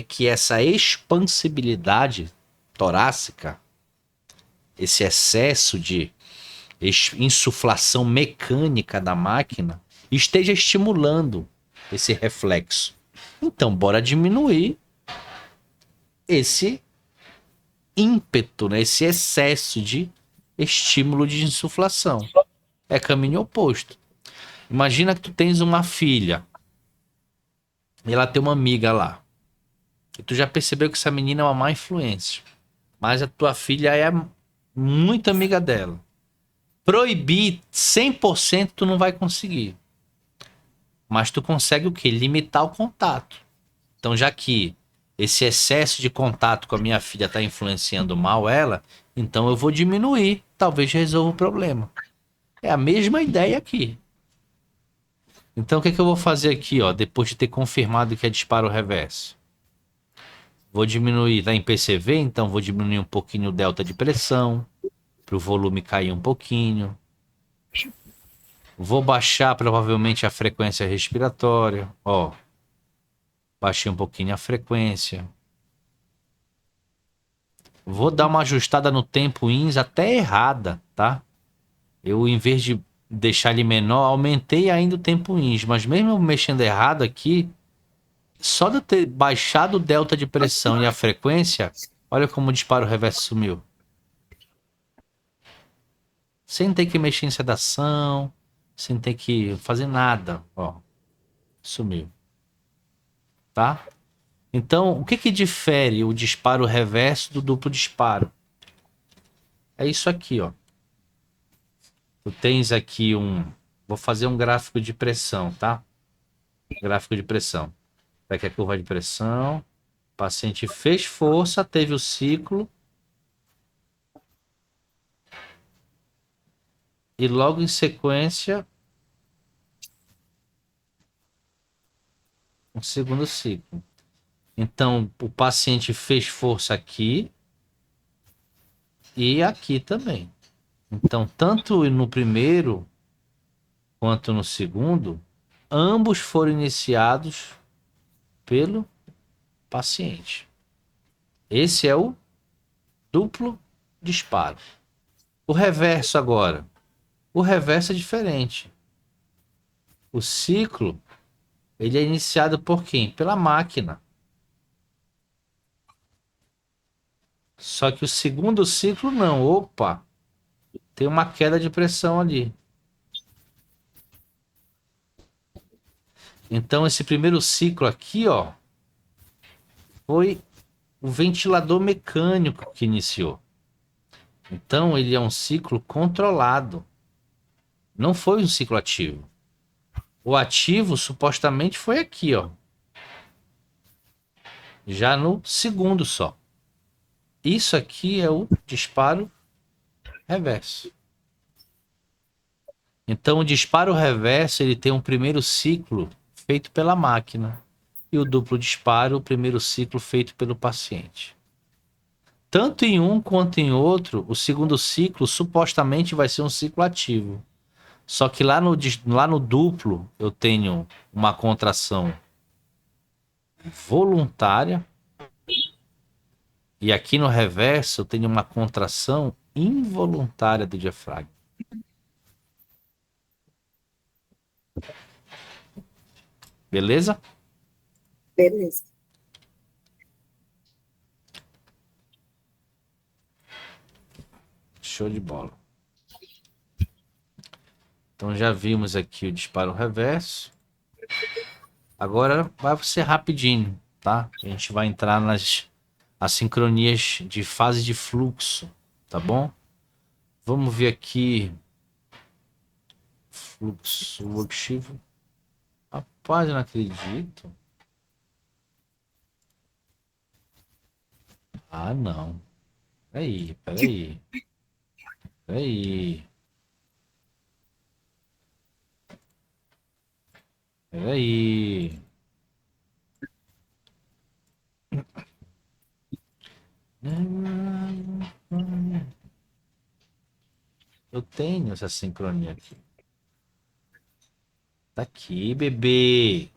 que essa expansibilidade torácica, esse excesso de insuflação mecânica da máquina, esteja estimulando esse reflexo. Então, bora diminuir esse ímpeto, né? Esse excesso de estímulo de insuflação. É caminho oposto. Imagina que tu tens uma filha e ela tem uma amiga lá. E tu já percebeu que essa menina é uma má influência. Mas a tua filha é muito amiga dela. Proibir 100% tu não vai conseguir. Mas tu consegue o quê? Limitar o contato. Então, já que esse excesso de contato com a minha filha está influenciando mal ela, então eu vou diminuir, talvez resolva o problema. É a mesma ideia aqui. Então o que, é que eu vou fazer aqui, ó, depois de ter confirmado que é disparo reverso? Vou diminuir, tá em PCV, então vou diminuir um pouquinho o delta de pressão. para o volume cair um pouquinho. Vou baixar provavelmente a frequência respiratória. Ó, baixei um pouquinho a frequência. Vou dar uma ajustada no tempo INS até errada, tá? Eu, em vez de deixar ele menor, aumentei ainda o tempo INS. Mas mesmo eu mexendo errado aqui, só de eu ter baixado o delta de pressão e a frequência, olha como o disparo reverso sumiu. Sem ter que mexer em sedação, sem ter que fazer nada, ó. Sumiu. Tá? Então, o que que difere o disparo reverso do duplo disparo? É isso aqui, ó. Tu tens aqui um... Vou fazer um gráfico de pressão, tá? Gráfico de pressão. Daqui a curva de pressão. O paciente fez força, teve o ciclo. E logo em sequência, um segundo ciclo. Então, o paciente fez força aqui e aqui também. Então, tanto no primeiro quanto no segundo, ambos foram iniciados pelo paciente. Esse é o duplo disparo. O reverso agora. O reverso é diferente. O ciclo, ele é iniciado por quem? Pela máquina. Só que o segundo ciclo não. Opa! Tem uma queda de pressão ali. Então esse primeiro ciclo aqui, ó, foi o ventilador mecânico que iniciou. Então ele é um ciclo controlado. Não foi um ciclo ativo. O ativo supostamente foi aqui, ó. Já no segundo só. Isso aqui é o disparo reverso. Então o disparo reverso ele tem um primeiro ciclo feito pela máquina e o duplo disparo, o primeiro ciclo feito pelo paciente. Tanto em um quanto em outro, o segundo ciclo supostamente vai ser um ciclo ativo. Só que lá no duplo eu tenho uma contração voluntária e aqui no reverso eu tenho uma contração involuntária do diafragma. Beleza? Beleza. Show de bola. Então já vimos aqui o disparo reverso. Agora vai ser rapidinho, tá? A gente vai entrar nas assincronias de fase de fluxo, tá bom? Vamos ver aqui. Fluxo workshop. Rapaz, eu não acredito. Ah, não. Peraí, peraí. Peraí. Peraí. Eu tenho essa sincronia aqui. Tá aqui, bebê.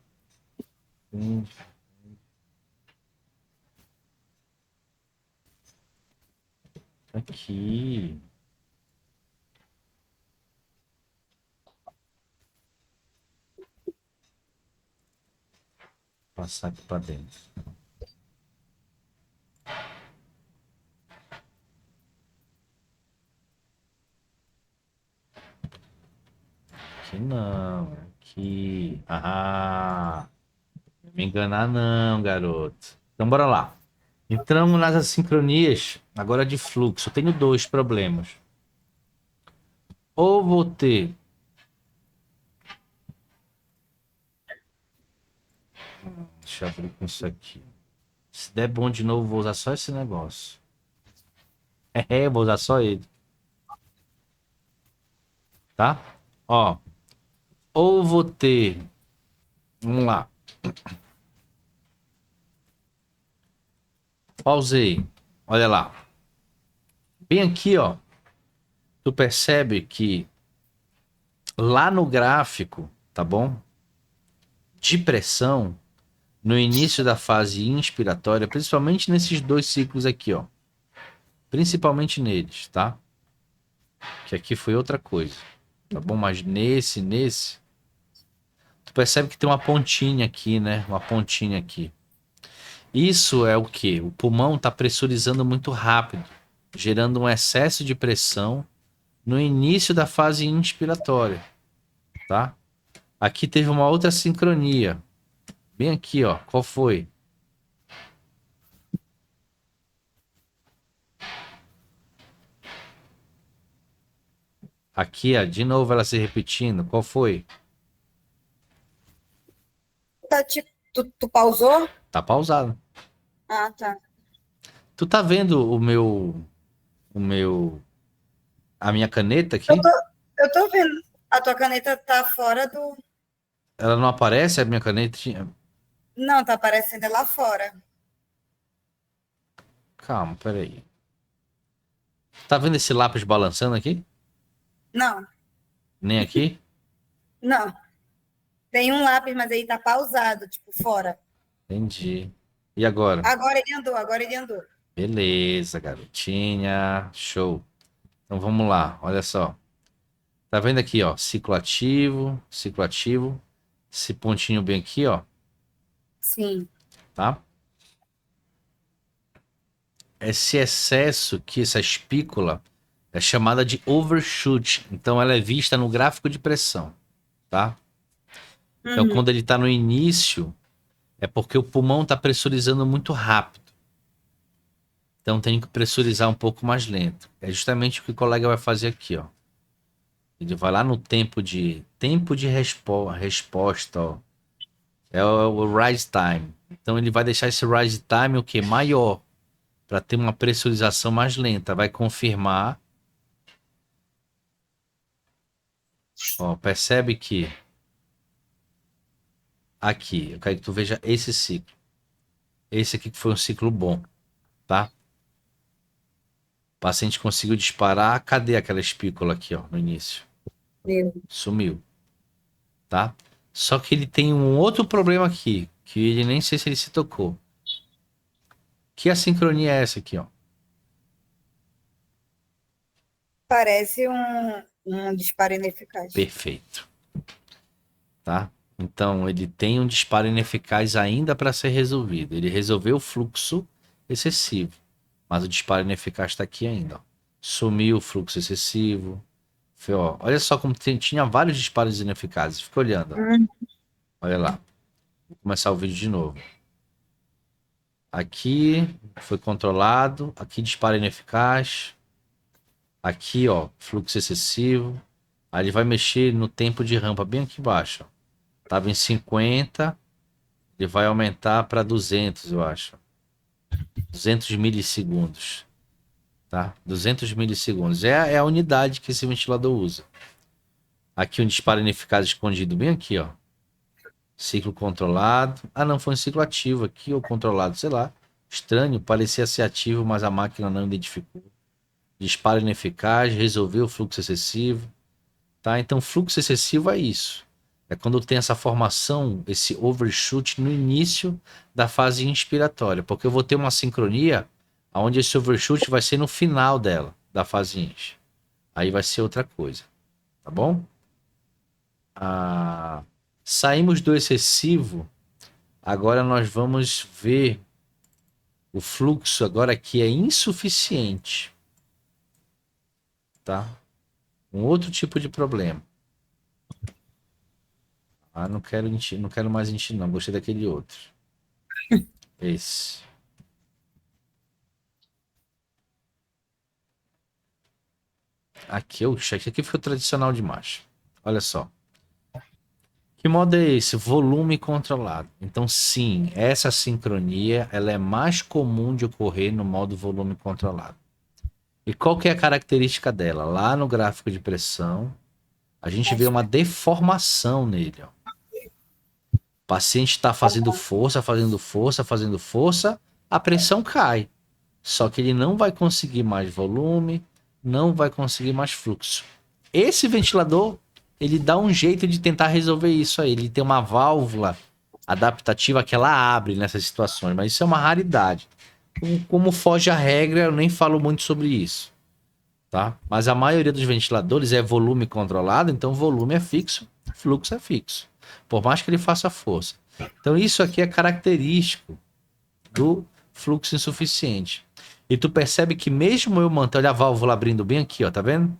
Tá aqui. Vou passar aqui pra dentro. Aqui não. Aqui. Ah. Não me enganar não, garoto. Então bora lá. Entramos nas assincronias agora de fluxo. Eu tenho dois problemas. Ou vou ter deixa eu abrir com isso aqui. Se der bom de novo, vou usar só esse negócio. É, vou usar só ele. Tá? Ó. Ou vou ter. Vamos lá. Pausei. Olha lá. Bem aqui, ó. Tu percebe que lá no gráfico, tá bom? De pressão, no início da fase inspiratória, principalmente nesses dois ciclos aqui, ó. Principalmente neles, tá? Que aqui foi outra coisa, tá bom? Mas nesse, tu percebe que tem uma pontinha aqui, né? Uma pontinha aqui. Isso é o quê? O pulmão tá pressurizando muito rápido, gerando um excesso de pressão no início da fase inspiratória, tá? Aqui teve uma outra sincronia. Bem aqui, ó. Qual foi? Aqui, ó, de novo ela se repetindo. Qual foi? Tu pausou? Tá pausado. Ah, tá. Tu tá vendo a minha caneta Eu aqui? tô, eu tô vendo. A tua caneta tá fora do. Ela não aparece, a minha caneta? Não, tá aparecendo lá fora. Calma, peraí. Tá vendo esse lápis balançando aqui? Não, Nem aqui? não. Tem um lápis, mas aí tá pausado, tipo, fora. Entendi. E agora? Agora ele andou. Beleza, garotinha. Show. Então vamos lá, olha só. Tá vendo aqui, ó? Ciclo ativo, ciclo ativo. Esse pontinho bem aqui, ó, Sim. tá? Esse excesso que essa espícula é chamada de overshoot. Então ela é vista no gráfico de pressão, tá? Então Uhum. quando ele tá no início, é porque o pulmão tá pressurizando muito rápido. Então tem que pressurizar um pouco mais lento. É justamente o que o colega vai fazer aqui, ó. Ele vai lá no tempo de resposta, ó. É o rise time. Então ele vai deixar esse rise time o quê? Maior, para ter uma pressurização mais lenta. Vai confirmar. Ó, percebe que aqui, eu quero que tu veja esse ciclo. Esse aqui que foi um ciclo bom, tá? O paciente conseguiu disparar. Cadê aquela espícula aqui, ó, no início? Meu. Sumiu, tá? Só que ele tem um outro problema aqui, que ele nem sei se ele se tocou. Que assincronia é essa aqui, ó? Parece um disparo ineficaz. Perfeito, tá? Então ele tem um disparo ineficaz ainda para ser resolvido. Ele resolveu o fluxo excessivo, mas o disparo ineficaz está aqui ainda, ó. Sumiu o fluxo excessivo. Foi, ó, olha só como tinha vários disparos ineficazes. Fica olhando, ó. Hum. Olha lá. Vou começar o vídeo de novo. Aqui foi controlado. Aqui disparo ineficaz. Aqui, ó, fluxo excessivo. Aí ele vai mexer no tempo de rampa bem aqui embaixo, ó. Tava em 50, ele vai aumentar para 200, eu acho. 200 milissegundos, tá? 200 milissegundos. É a unidade que esse ventilador usa. Aqui um disparo ineficaz escondido bem aqui, ó. Ciclo controlado. Ah, não, foi um ciclo ativo aqui ou controlado, sei lá. Estranho, parecia ser ativo, mas a máquina não identificou. Disparo ineficaz, resolveu o fluxo excessivo, tá? Então, fluxo excessivo é isso. É quando tem essa formação, esse overshoot no início da fase inspiratória, porque eu vou ter uma sincronia onde esse overshoot vai ser no final dela, da fase ins. Aí vai ser outra coisa, tá bom? Saímos do excessivo, agora nós vamos ver o fluxo agora que é insuficiente, tá? Um outro tipo de problema. Ah, não quero mais encher, não. Gostei daquele outro. Esse. Aqui, oxe, aqui foi o tradicional demais. Olha só. Que modo é esse? Volume controlado. Então, sim, essa sincronia ela é mais comum de ocorrer no modo volume controlado. E qual que é a característica dela? Lá no gráfico de pressão, a gente vê uma deformação nele, ó. O paciente está fazendo força, fazendo força, fazendo força, a pressão cai. Só que ele não vai conseguir mais volume, não vai conseguir mais fluxo. Esse ventilador, ele dá um jeito de tentar resolver isso aí. Ele tem uma válvula adaptativa que ela abre nessas situações, mas isso é uma raridade. Como foge a regra, eu nem falo muito sobre isso, tá? Mas a maioria dos ventiladores é volume controlado, então volume é fixo, fluxo é fixo, por mais que ele faça força. Então isso aqui é característico do fluxo insuficiente. E tu percebe que mesmo eu mantendo, olha a válvula abrindo bem aqui, ó, tá vendo?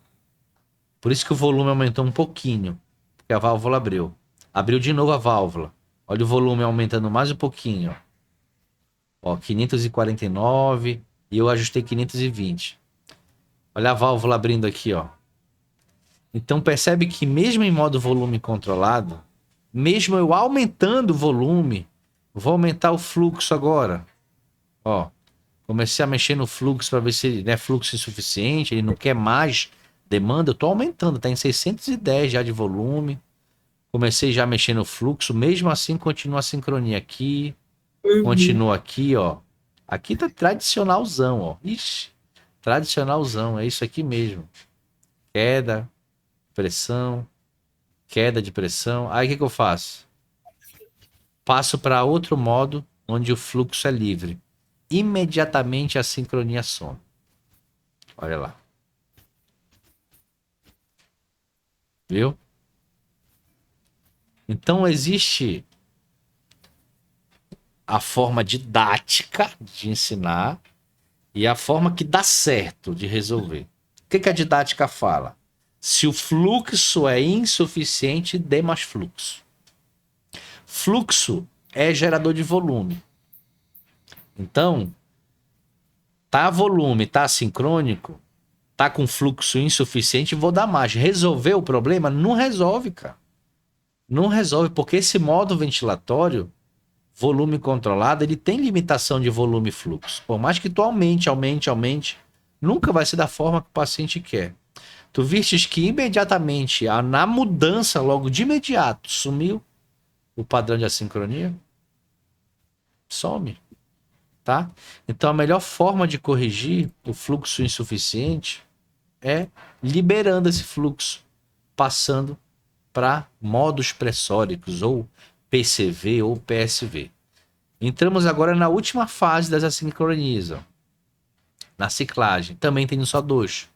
Por isso que o volume aumentou um pouquinho, porque a válvula abriu. Abriu de novo a válvula. Olha o volume aumentando mais um pouquinho, ó. Ó, 549 e eu ajustei 520. Olha a válvula abrindo aqui, ó. Então percebe que mesmo em modo volume controlado, mesmo eu aumentando o volume, vou aumentar o fluxo agora. Ó, comecei a mexer no fluxo para ver se ele é fluxo insuficiente, ele não quer mais demanda, eu tô aumentando, tá em 610 já de volume. Comecei já a mexer no fluxo, mesmo assim continua a sincronia aqui, continua aqui, ó. Aqui tá tradicionalzão, ó. Ixi, tradicionalzão, é isso aqui mesmo. Queda, pressão, queda de pressão. Aí o que eu faço? Passo para outro modo, onde o fluxo é livre. Imediatamente a sincronia some. Olha lá. Viu? Então existe a forma didática de ensinar e a forma que dá certo de resolver. O que a didática fala? Se o fluxo é insuficiente, dê mais fluxo. Fluxo é gerador de volume. Então, tá volume, tá sincrônico, tá com fluxo insuficiente, vou dar mais. Resolver o problema? Não resolve, cara. Não resolve, porque esse modo ventilatório, volume controlado, ele tem limitação de volume e fluxo. Por mais que tu aumente, nunca vai ser da forma que o paciente quer. Tu vistes que imediatamente, na mudança, logo de imediato, sumiu o padrão de assincronia? Some, tá? Então a melhor forma de corrigir o fluxo insuficiente é liberando esse fluxo, passando para modos pressóricos, ou PCV ou PSV. Entramos agora na última fase das assincronias, ó. Na ciclagem. Também tenho só dois.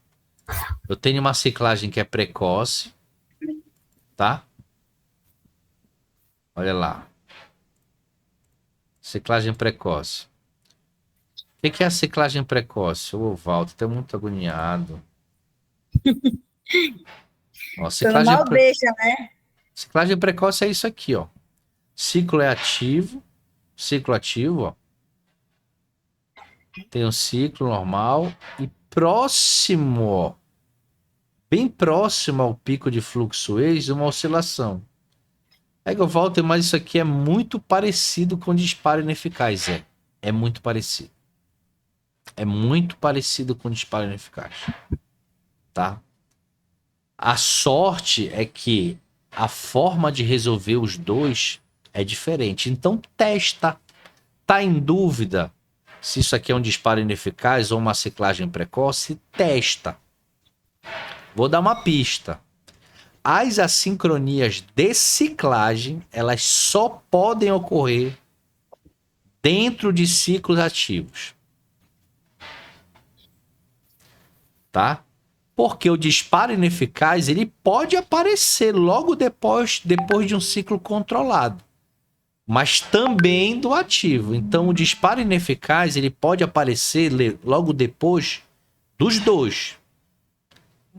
Eu tenho uma ciclagem que é precoce, tá? Olha lá. Ciclagem precoce. O que é a ciclagem precoce? Ô, Walter, tô muito agoniado. Ó, ciclagem, mal deixa, né? ciclagem precoce é isso aqui, ó. Ciclo é ativo. Ciclo ativo, ó. Tem um ciclo normal e próximo, ó, bem próximo ao pico de fluxo ex, uma oscilação. Aí eu volto, mas isso aqui é muito parecido com disparo ineficaz. É muito parecido. É muito parecido com disparo ineficaz. Tá? A sorte é que a forma de resolver os dois é diferente. Então testa. Tá em dúvida se isso aqui é um disparo ineficaz ou uma ciclagem precoce? Testa. Vou dar uma pista. As assincronias de ciclagem, elas só podem ocorrer dentro de ciclos ativos. Tá? Porque o disparo ineficaz, ele pode aparecer logo depois de um ciclo controlado, mas também do ativo. Então o disparo ineficaz, ele pode aparecer logo depois dos dois.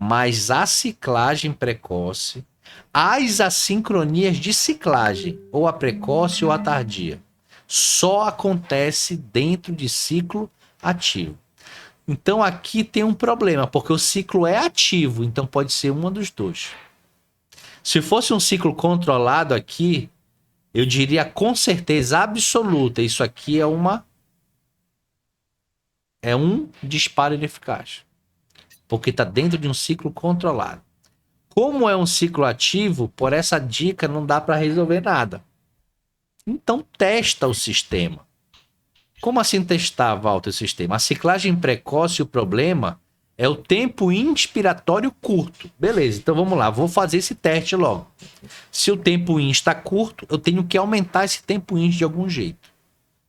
Mas a ciclagem precoce, as assincronias de ciclagem, ou a precoce ou a tardia, só acontece dentro de ciclo ativo. Então aqui tem um problema, porque o ciclo é ativo, então pode ser um dos dois. Se fosse um ciclo controlado aqui, eu diria com certeza absoluta, isso aqui é um disparo ineficaz. Porque está dentro de um ciclo controlado. Como é um ciclo ativo, por essa dica não dá para resolver nada. Então testa o sistema. Como assim testar, Walter, o sistema? A ciclagem precoce, o problema é o tempo inspiratório curto. Beleza, então vamos lá, vou fazer esse teste logo. Se o tempo in está curto, eu tenho que aumentar esse tempo in de algum jeito.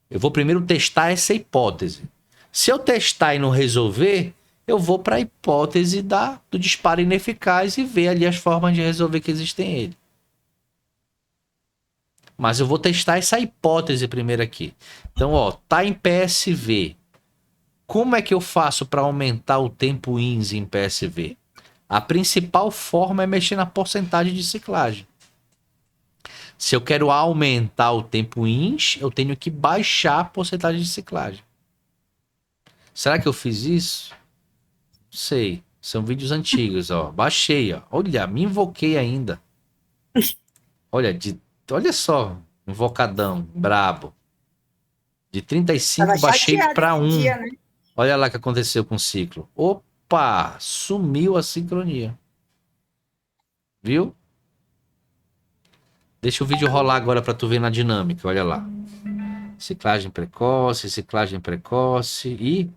Eu vou primeiro testar essa hipótese. Se eu testar e não resolver, eu vou para a hipótese do disparo ineficaz e ver ali as formas de resolver que existem ele. Mas eu vou testar essa hipótese primeiro aqui. Então, ó, tá em PSV. Como é que eu faço para aumentar o tempo INS em PSV? A principal forma é mexer na porcentagem de ciclagem. Se eu quero aumentar o tempo INS, eu tenho que baixar a porcentagem de ciclagem. Será que eu fiz isso? Não sei. São vídeos antigos, ó. Baixei, ó. Olha, me invoquei ainda. Olha só, invocadão, brabo. De 35 Tava baixei chateada para esse 1. dia, né? Olha lá o que aconteceu com o ciclo. Opa, sumiu a sincronia. Viu? Deixa o vídeo rolar agora para tu ver na dinâmica, olha lá. Ciclagem precoce e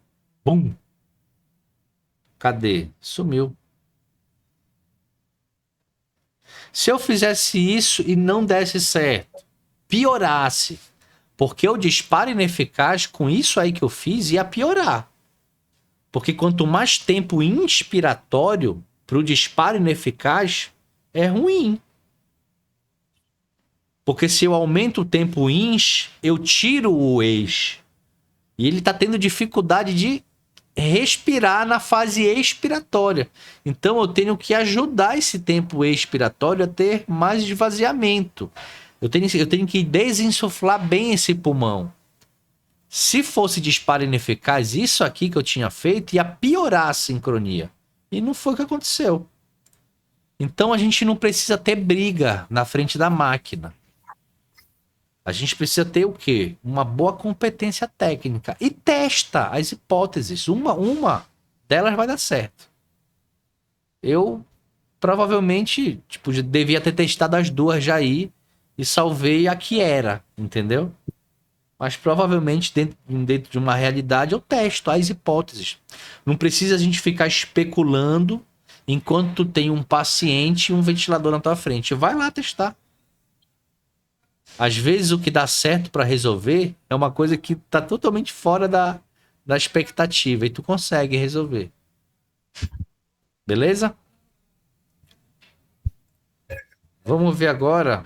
bum. Cadê? Sumiu. Se eu fizesse isso e não desse certo, piorasse, porque o disparo ineficaz com isso aí que eu fiz ia piorar. Porque quanto mais tempo inspiratório para o disparo ineficaz, é ruim. Porque se eu aumento o tempo ins, eu tiro o ex. E ele está tendo dificuldade de respirar na fase expiratória. Então eu tenho que ajudar esse tempo expiratório a ter mais esvaziamento. Eu tenho que desinsuflar bem esse pulmão. Se fosse disparo ineficaz, isso aqui que eu tinha feito ia piorar a sincronia. E não foi o que aconteceu. Então a gente não precisa ter briga na frente da máquina. A gente precisa ter o quê? Uma boa competência técnica. E testa as hipóteses. Uma delas vai dar certo. Eu provavelmente devia ter testado as duas já aí e salvei a que era, entendeu? Mas provavelmente dentro de uma realidade eu testo as hipóteses. Não precisa a gente ficar especulando enquanto tu tem um paciente e um ventilador na tua frente. Vai lá testar. Às vezes o que dá certo para resolver é uma coisa que tá totalmente fora da expectativa e tu consegue resolver. Beleza? Vamos ver agora.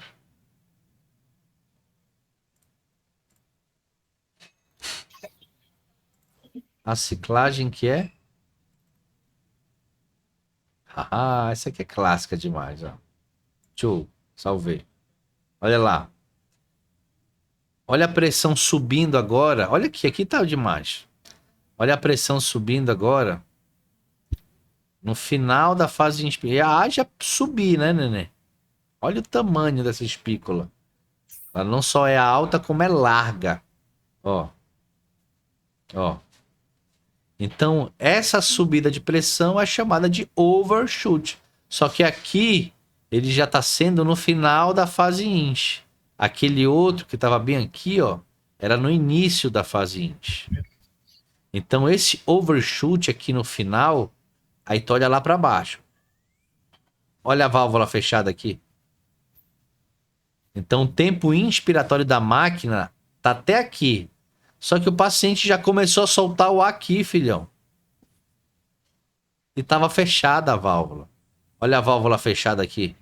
A ciclagem que é. Ah, essa aqui é clássica demais, ó. Tchau, salvei. Olha lá. Olha a pressão subindo agora. Olha aqui tá demais. Olha a pressão subindo agora. No final da fase de inspiração. Haja subir, né, nenê? Olha o tamanho dessa espícula. Ela não só é alta, como é larga. Ó. Ó. Então, essa subida de pressão é chamada de overshoot. Só que aqui, ele já está sendo no final da fase inch. Aquele outro que estava bem aqui, ó, era no início da fase inch. Então, esse overshoot aqui no final, aí tu olha lá para baixo. Olha a válvula fechada aqui. Então, o tempo inspiratório da máquina tá até aqui. Só que o paciente já começou a soltar o ar aqui, filhão. E tava fechada a válvula. Olha a válvula fechada aqui.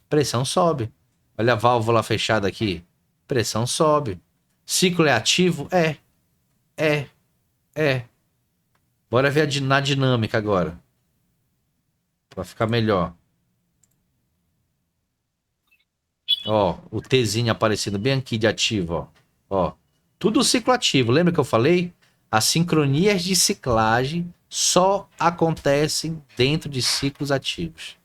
Pressão sobe. Olha a válvula fechada aqui. Pressão sobe. Ciclo é ativo? É. Bora ver na dinâmica agora. Pra ficar melhor. Ó, o Tzinho aparecendo bem aqui de ativo, ó. Tudo ciclo ativo. Lembra que eu falei? As sincronias de ciclagem só acontecem dentro de ciclos ativos.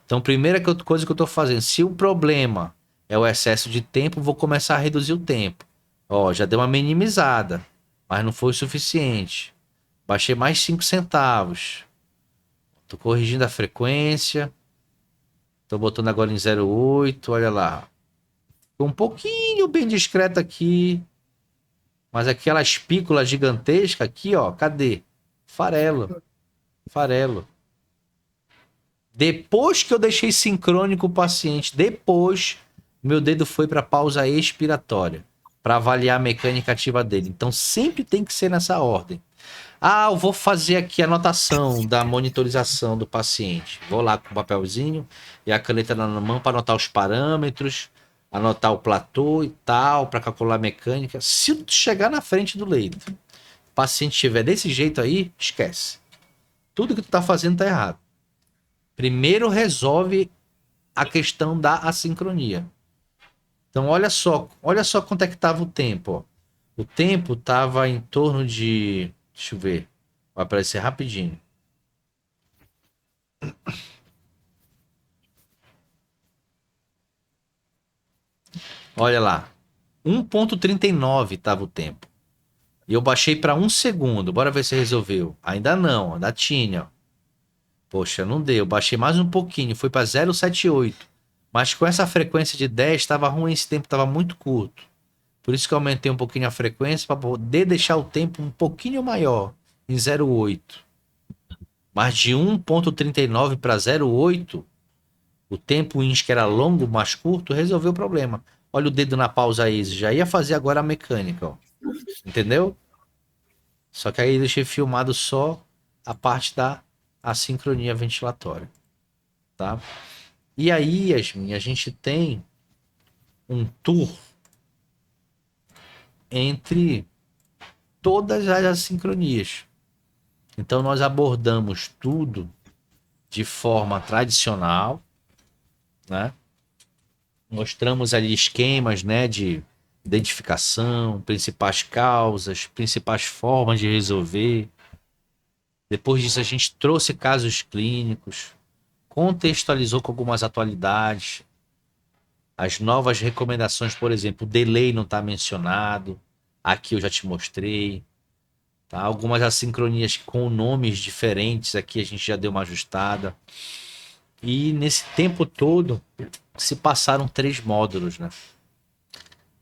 Então, primeira coisa que eu estou fazendo, se o problema é o excesso de tempo, vou começar a reduzir o tempo. Ó, já deu uma minimizada, mas não foi o suficiente. Baixei mais 5 centavos. Estou corrigindo a frequência. Estou botando agora em 0,8, olha lá. Ficou um pouquinho bem discreto aqui. Mas aquela espícula gigantesca aqui, ó, cadê? Farelo. Farelo. Depois que eu deixei sincrônico o paciente, depois meu dedo foi para pausa expiratória, para avaliar a mecânica ativa dele. Então sempre tem que ser nessa ordem. Ah, eu vou fazer aqui a anotação da monitorização do paciente. Vou lá com o papelzinho e a caneta na mão para anotar os parâmetros, anotar o platô e tal, para calcular a mecânica. Se tu chegar na frente do leito, o paciente estiver desse jeito aí, esquece. Tudo que tu tá fazendo tá errado. Primeiro resolve a questão da assincronia. Então olha só quanto é que tava o tempo, ó. O tempo tava em torno de, deixa eu ver, vai aparecer rapidinho. Olha lá, 1,39 tava o tempo. E eu baixei para 1 segundo. Bora ver se resolveu. Ainda não, ainda tinha. Poxa, não deu. Baixei mais um pouquinho, foi para 0,78. Mas com essa frequência de 10 estava ruim, esse tempo estava muito curto. Por isso que eu aumentei um pouquinho a frequência para poder deixar o tempo um pouquinho maior, em 0,8. Mas de 1,39 para 0,8, o tempo ins que era longo, mais curto, resolveu o problema. Olha o dedo na pausa aí, já ia fazer agora a mecânica, ó. Entendeu? Só que aí eu deixei filmado só a parte da assincronia ventilatória, tá? E aí, Yasmin, a gente tem um tour entre todas as assincronias. Então nós abordamos tudo de forma tradicional, né? Mostramos ali esquemas, né, de identificação, principais causas, principais formas de resolver. Depois disso a gente trouxe casos clínicos, contextualizou com algumas atualidades, as novas recomendações, por exemplo, o delay não está mencionado, aqui eu já te mostrei, tá? Algumas assincronias com nomes diferentes, aqui a gente já deu uma ajustada. E nesse tempo todo se passaram 3 módulos, né?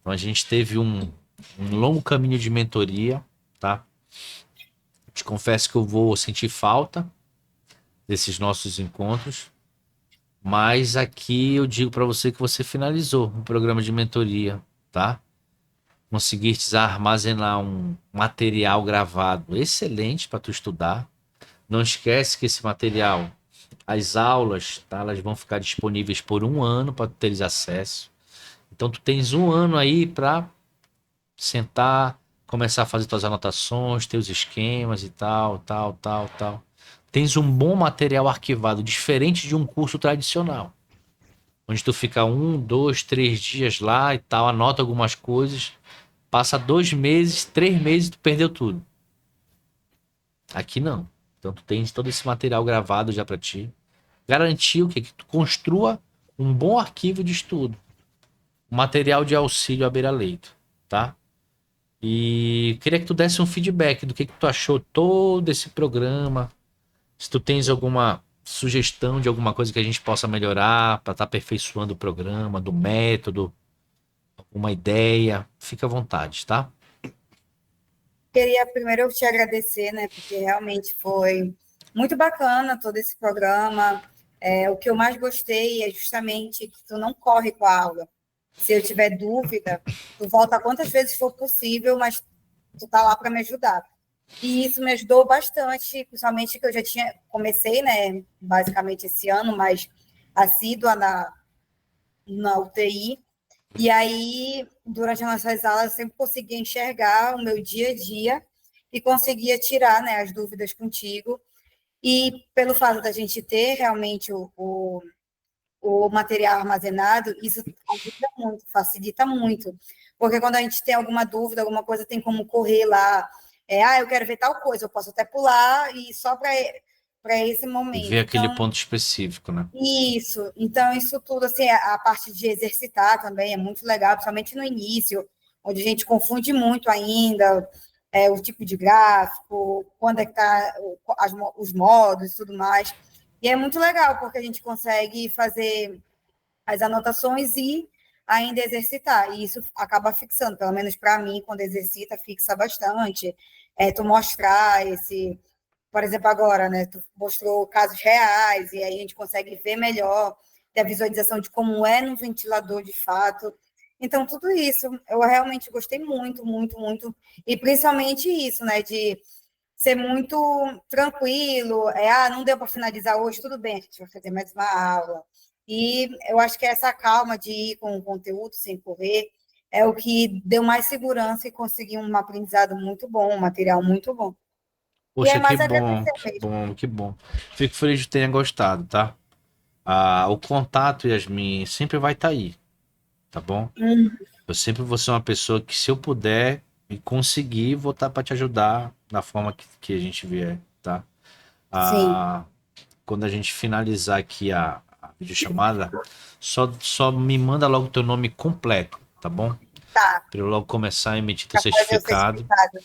Então a gente teve um longo caminho de mentoria, tá? Te confesso que eu vou sentir falta desses nossos encontros, mas aqui eu digo para você que você finalizou o programa de mentoria, tá? Conseguiste armazenar um material gravado excelente para tu estudar. Não esquece que esse material, as aulas, tá? Elas vão ficar disponíveis por 1 ano para tu teres acesso. Então tu tens 1 ano aí para sentar, começar a fazer tuas anotações, teus esquemas e tal, tal, tal, tal. Tens um bom material arquivado, diferente de um curso tradicional, onde tu fica 1, 2, 3 dias lá e tal, anota algumas coisas, passa 2 meses, 3 meses, tu perdeu tudo. Aqui não. Então tu tens todo esse material gravado já para ti. Garantir o quê? Que tu construa um bom arquivo de estudo. Um material de auxílio à beira-leito, tá? E queria que tu desse um feedback do que tu achou todo esse programa. Se tu tens alguma sugestão de alguma coisa que a gente possa melhorar para estar aperfeiçoando o programa, do método, alguma ideia, fica à vontade, tá? Queria primeiro te agradecer, né? Porque realmente foi muito bacana todo esse programa. O que eu mais gostei é justamente que tu não corre com a aula. Se eu tiver dúvida, tu volta quantas vezes for possível, mas tu tá lá para me ajudar. E isso me ajudou bastante, principalmente que eu já comecei, né, basicamente esse ano, mas assídua na UTI. E aí, durante as nossas aulas, eu sempre conseguia enxergar o meu dia a dia e conseguia tirar, né, as dúvidas contigo. E pelo fato da gente ter realmente o material armazenado, isso ajuda muito, facilita muito. Porque quando a gente tem alguma dúvida, alguma coisa, tem como correr lá. Eu quero ver tal coisa, eu posso até pular e só para esse Ver momento. aquele Então, ponto específico, né? isso tudo, assim, a parte de exercitar também é muito legal, principalmente no início, onde a gente confunde muito ainda o tipo de gráfico, quando é que está os modos e tudo mais. E é muito legal, porque a gente consegue fazer as anotações e ainda exercitar. E isso acaba fixando, pelo menos para mim, quando exercita, fixa bastante. Tu mostrar por exemplo, agora, né? Tu mostrou casos reais e aí a gente consegue ver melhor, ter a visualização de como é no ventilador de fato. Então, tudo isso eu realmente gostei muito, muito, muito. E principalmente isso, né? De ser muito tranquilo. Não deu para finalizar hoje, tudo bem, a gente vai fazer mais uma aula. E eu acho que essa calma de ir com o conteúdo sem correr é o que deu mais segurança e conseguir um aprendizado muito bom, um material muito bom. E é Poxa, que mais bom, agradecer que mesmo. bom, que bom. Fico feliz de tenha gostado, tá? O contato, Yasmin, sempre vai estar aí, tá bom? Hum, Eu sempre vou ser uma pessoa que, se eu puder e conseguir, vou estar para te ajudar da forma que a gente vier, tá? sim, Ah, quando a gente finalizar aqui a videochamada, só me manda logo o teu nome completo, tá bom? tá. Para eu logo começar a emitir teu Para fazer o certificado, certificado.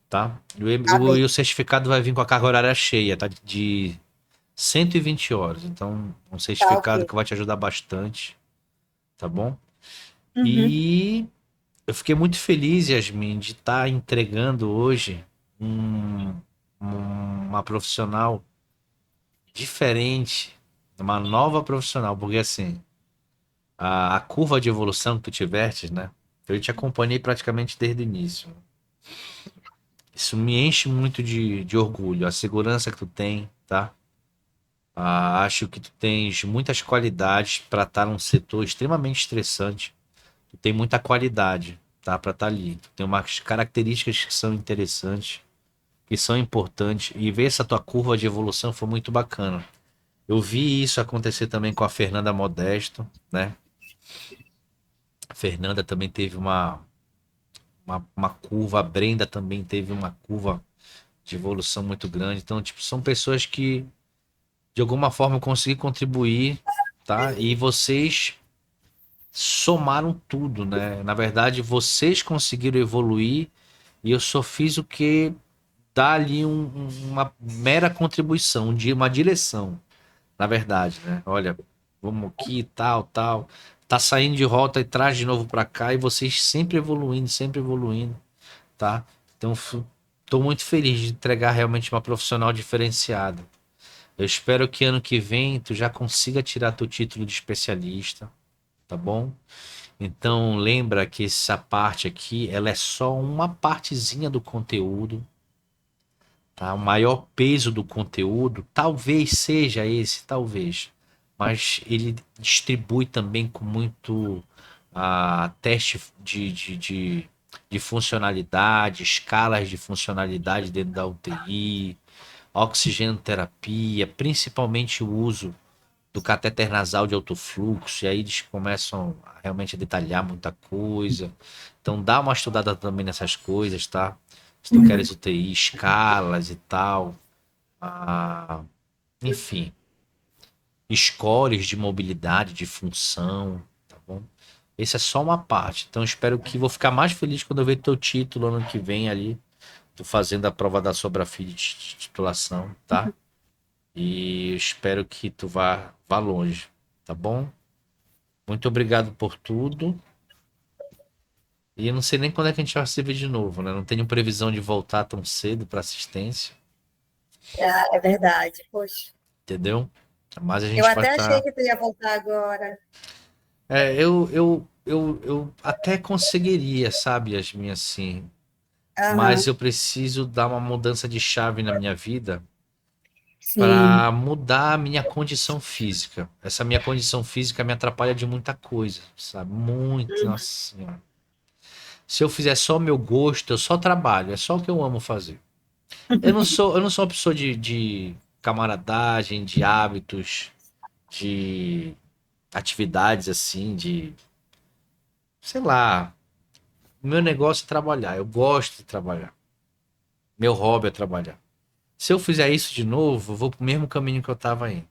tá? Tá bem, E o certificado vai vir com a carga horária cheia, tá? De 120 horas. Então, um tá certificado ok. que vai te ajudar bastante, tá bom? Uhum. E eu fiquei muito feliz, Yasmin, de estar entregando hoje um- uma profissional diferente, uma nova profissional, porque assim, a curva de evolução que tu tiveste, né? Eu te acompanhei praticamente desde o início. Isso me enche muito de orgulho, a segurança que tu tem, tá? Acho que tu tens muitas qualidades para estar num setor extremamente estressante. Tu tem muita qualidade, tá? Para estar ali. Tu tem umas características que são interessantes, que são importantes. E ver essa tua curva de evolução foi muito bacana. Eu vi isso acontecer também com a Fernanda Modesto, né? A Fernanda também teve uma curva, a Brenda também teve uma curva de evolução muito grande. Então, tipo, são pessoas que de alguma forma eu consegui contribuir, tá? E vocês somaram tudo, né? Na verdade, vocês conseguiram evoluir e eu só fiz o que dá ali uma mera contribuição, de uma direção, na verdade, né? Olha, vamos aqui, tal, tal. Tá saindo de rota e traz de novo para cá e vocês sempre evoluindo, tá? Então, tô muito feliz de entregar realmente uma profissional diferenciada. Eu espero que ano que vem tu já consiga tirar teu título de especialista, tá bom? Então lembra que essa parte aqui, ela é só uma partezinha do conteúdo, tá? O maior peso do conteúdo talvez seja esse, talvez, mas ele distribui também com muito teste de funcionalidade, escalas de funcionalidade dentro da UTI, oxigenoterapia, principalmente o uso do catéter nasal de alto fluxo, e aí eles começam realmente a detalhar muita coisa. Então dá uma estudada também nessas coisas, tá? Se tu queres UTI, escalas e tal. Ah, enfim, scores de mobilidade, de função, tá bom? Esse é só uma parte. Então espero que vou ficar mais feliz quando eu ver teu título ano que vem ali, tu fazendo a prova da Sobrafilha de titulação, tá? E espero que tu vá longe, tá bom? Muito obrigado por tudo. E eu não sei nem quando é que a gente vai se ver de novo, né? Não tenho previsão de voltar tão cedo para assistência, É verdade. Poxa, entendeu? Mas a eu gente vai até achei estar. que tu ia voltar agora. Eu até conseguiria, sabe, Yasmin, assim. Mas Aham, eu preciso dar uma mudança de chave na minha vida sim. para mudar a minha condição física. Essa minha condição física me atrapalha de muita coisa, sabe? Muito, nossa senhora. Se eu fizer só o meu gosto, eu só trabalho, é só o que eu amo fazer. Eu não sou uma pessoa de camaradagem, de hábitos, de atividades assim, sei lá. O meu negócio é trabalhar. Eu gosto de trabalhar. Meu hobby é trabalhar. Se eu fizer isso de novo, eu vou pro mesmo caminho que eu tava indo.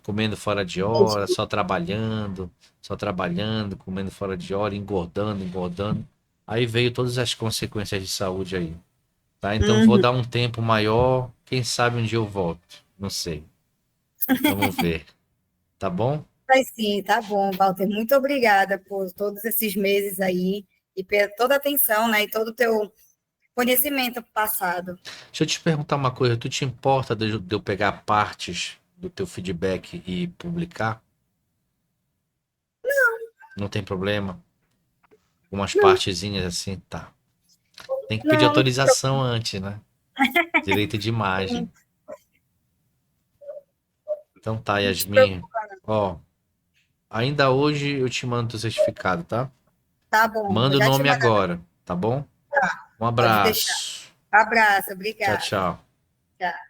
Comendo fora de hora, só trabalhando, comendo fora de hora, engordando, engordando. Aí veio todas as consequências de saúde aí. Tá? Então vou Uhum. dar um tempo maior. Quem sabe um dia eu volto. Não sei. Vamos ver. Tá bom? Mas sim, tá bom, Walter. Muito obrigada por todos esses meses aí e por toda a atenção, né? E todo o teu conhecimento passado. Deixa eu te perguntar uma coisa. Tu te importa de eu pegar partes do teu feedback e publicar? Não tem problema? Umas Não, partezinhas assim, tá. Tem que pedir não, não se autorização antes, né? Direito de imagem. preocupe, Então tá, não se Yasmin. preocupa, não. Ó, ainda hoje eu te mando o certificado, tá? Tá bom, vou Manda o já te nome mandar. agora, tá bom? Um Pode deixar. abraço. Abraço, Tchau, obrigada. tchau. Tchau.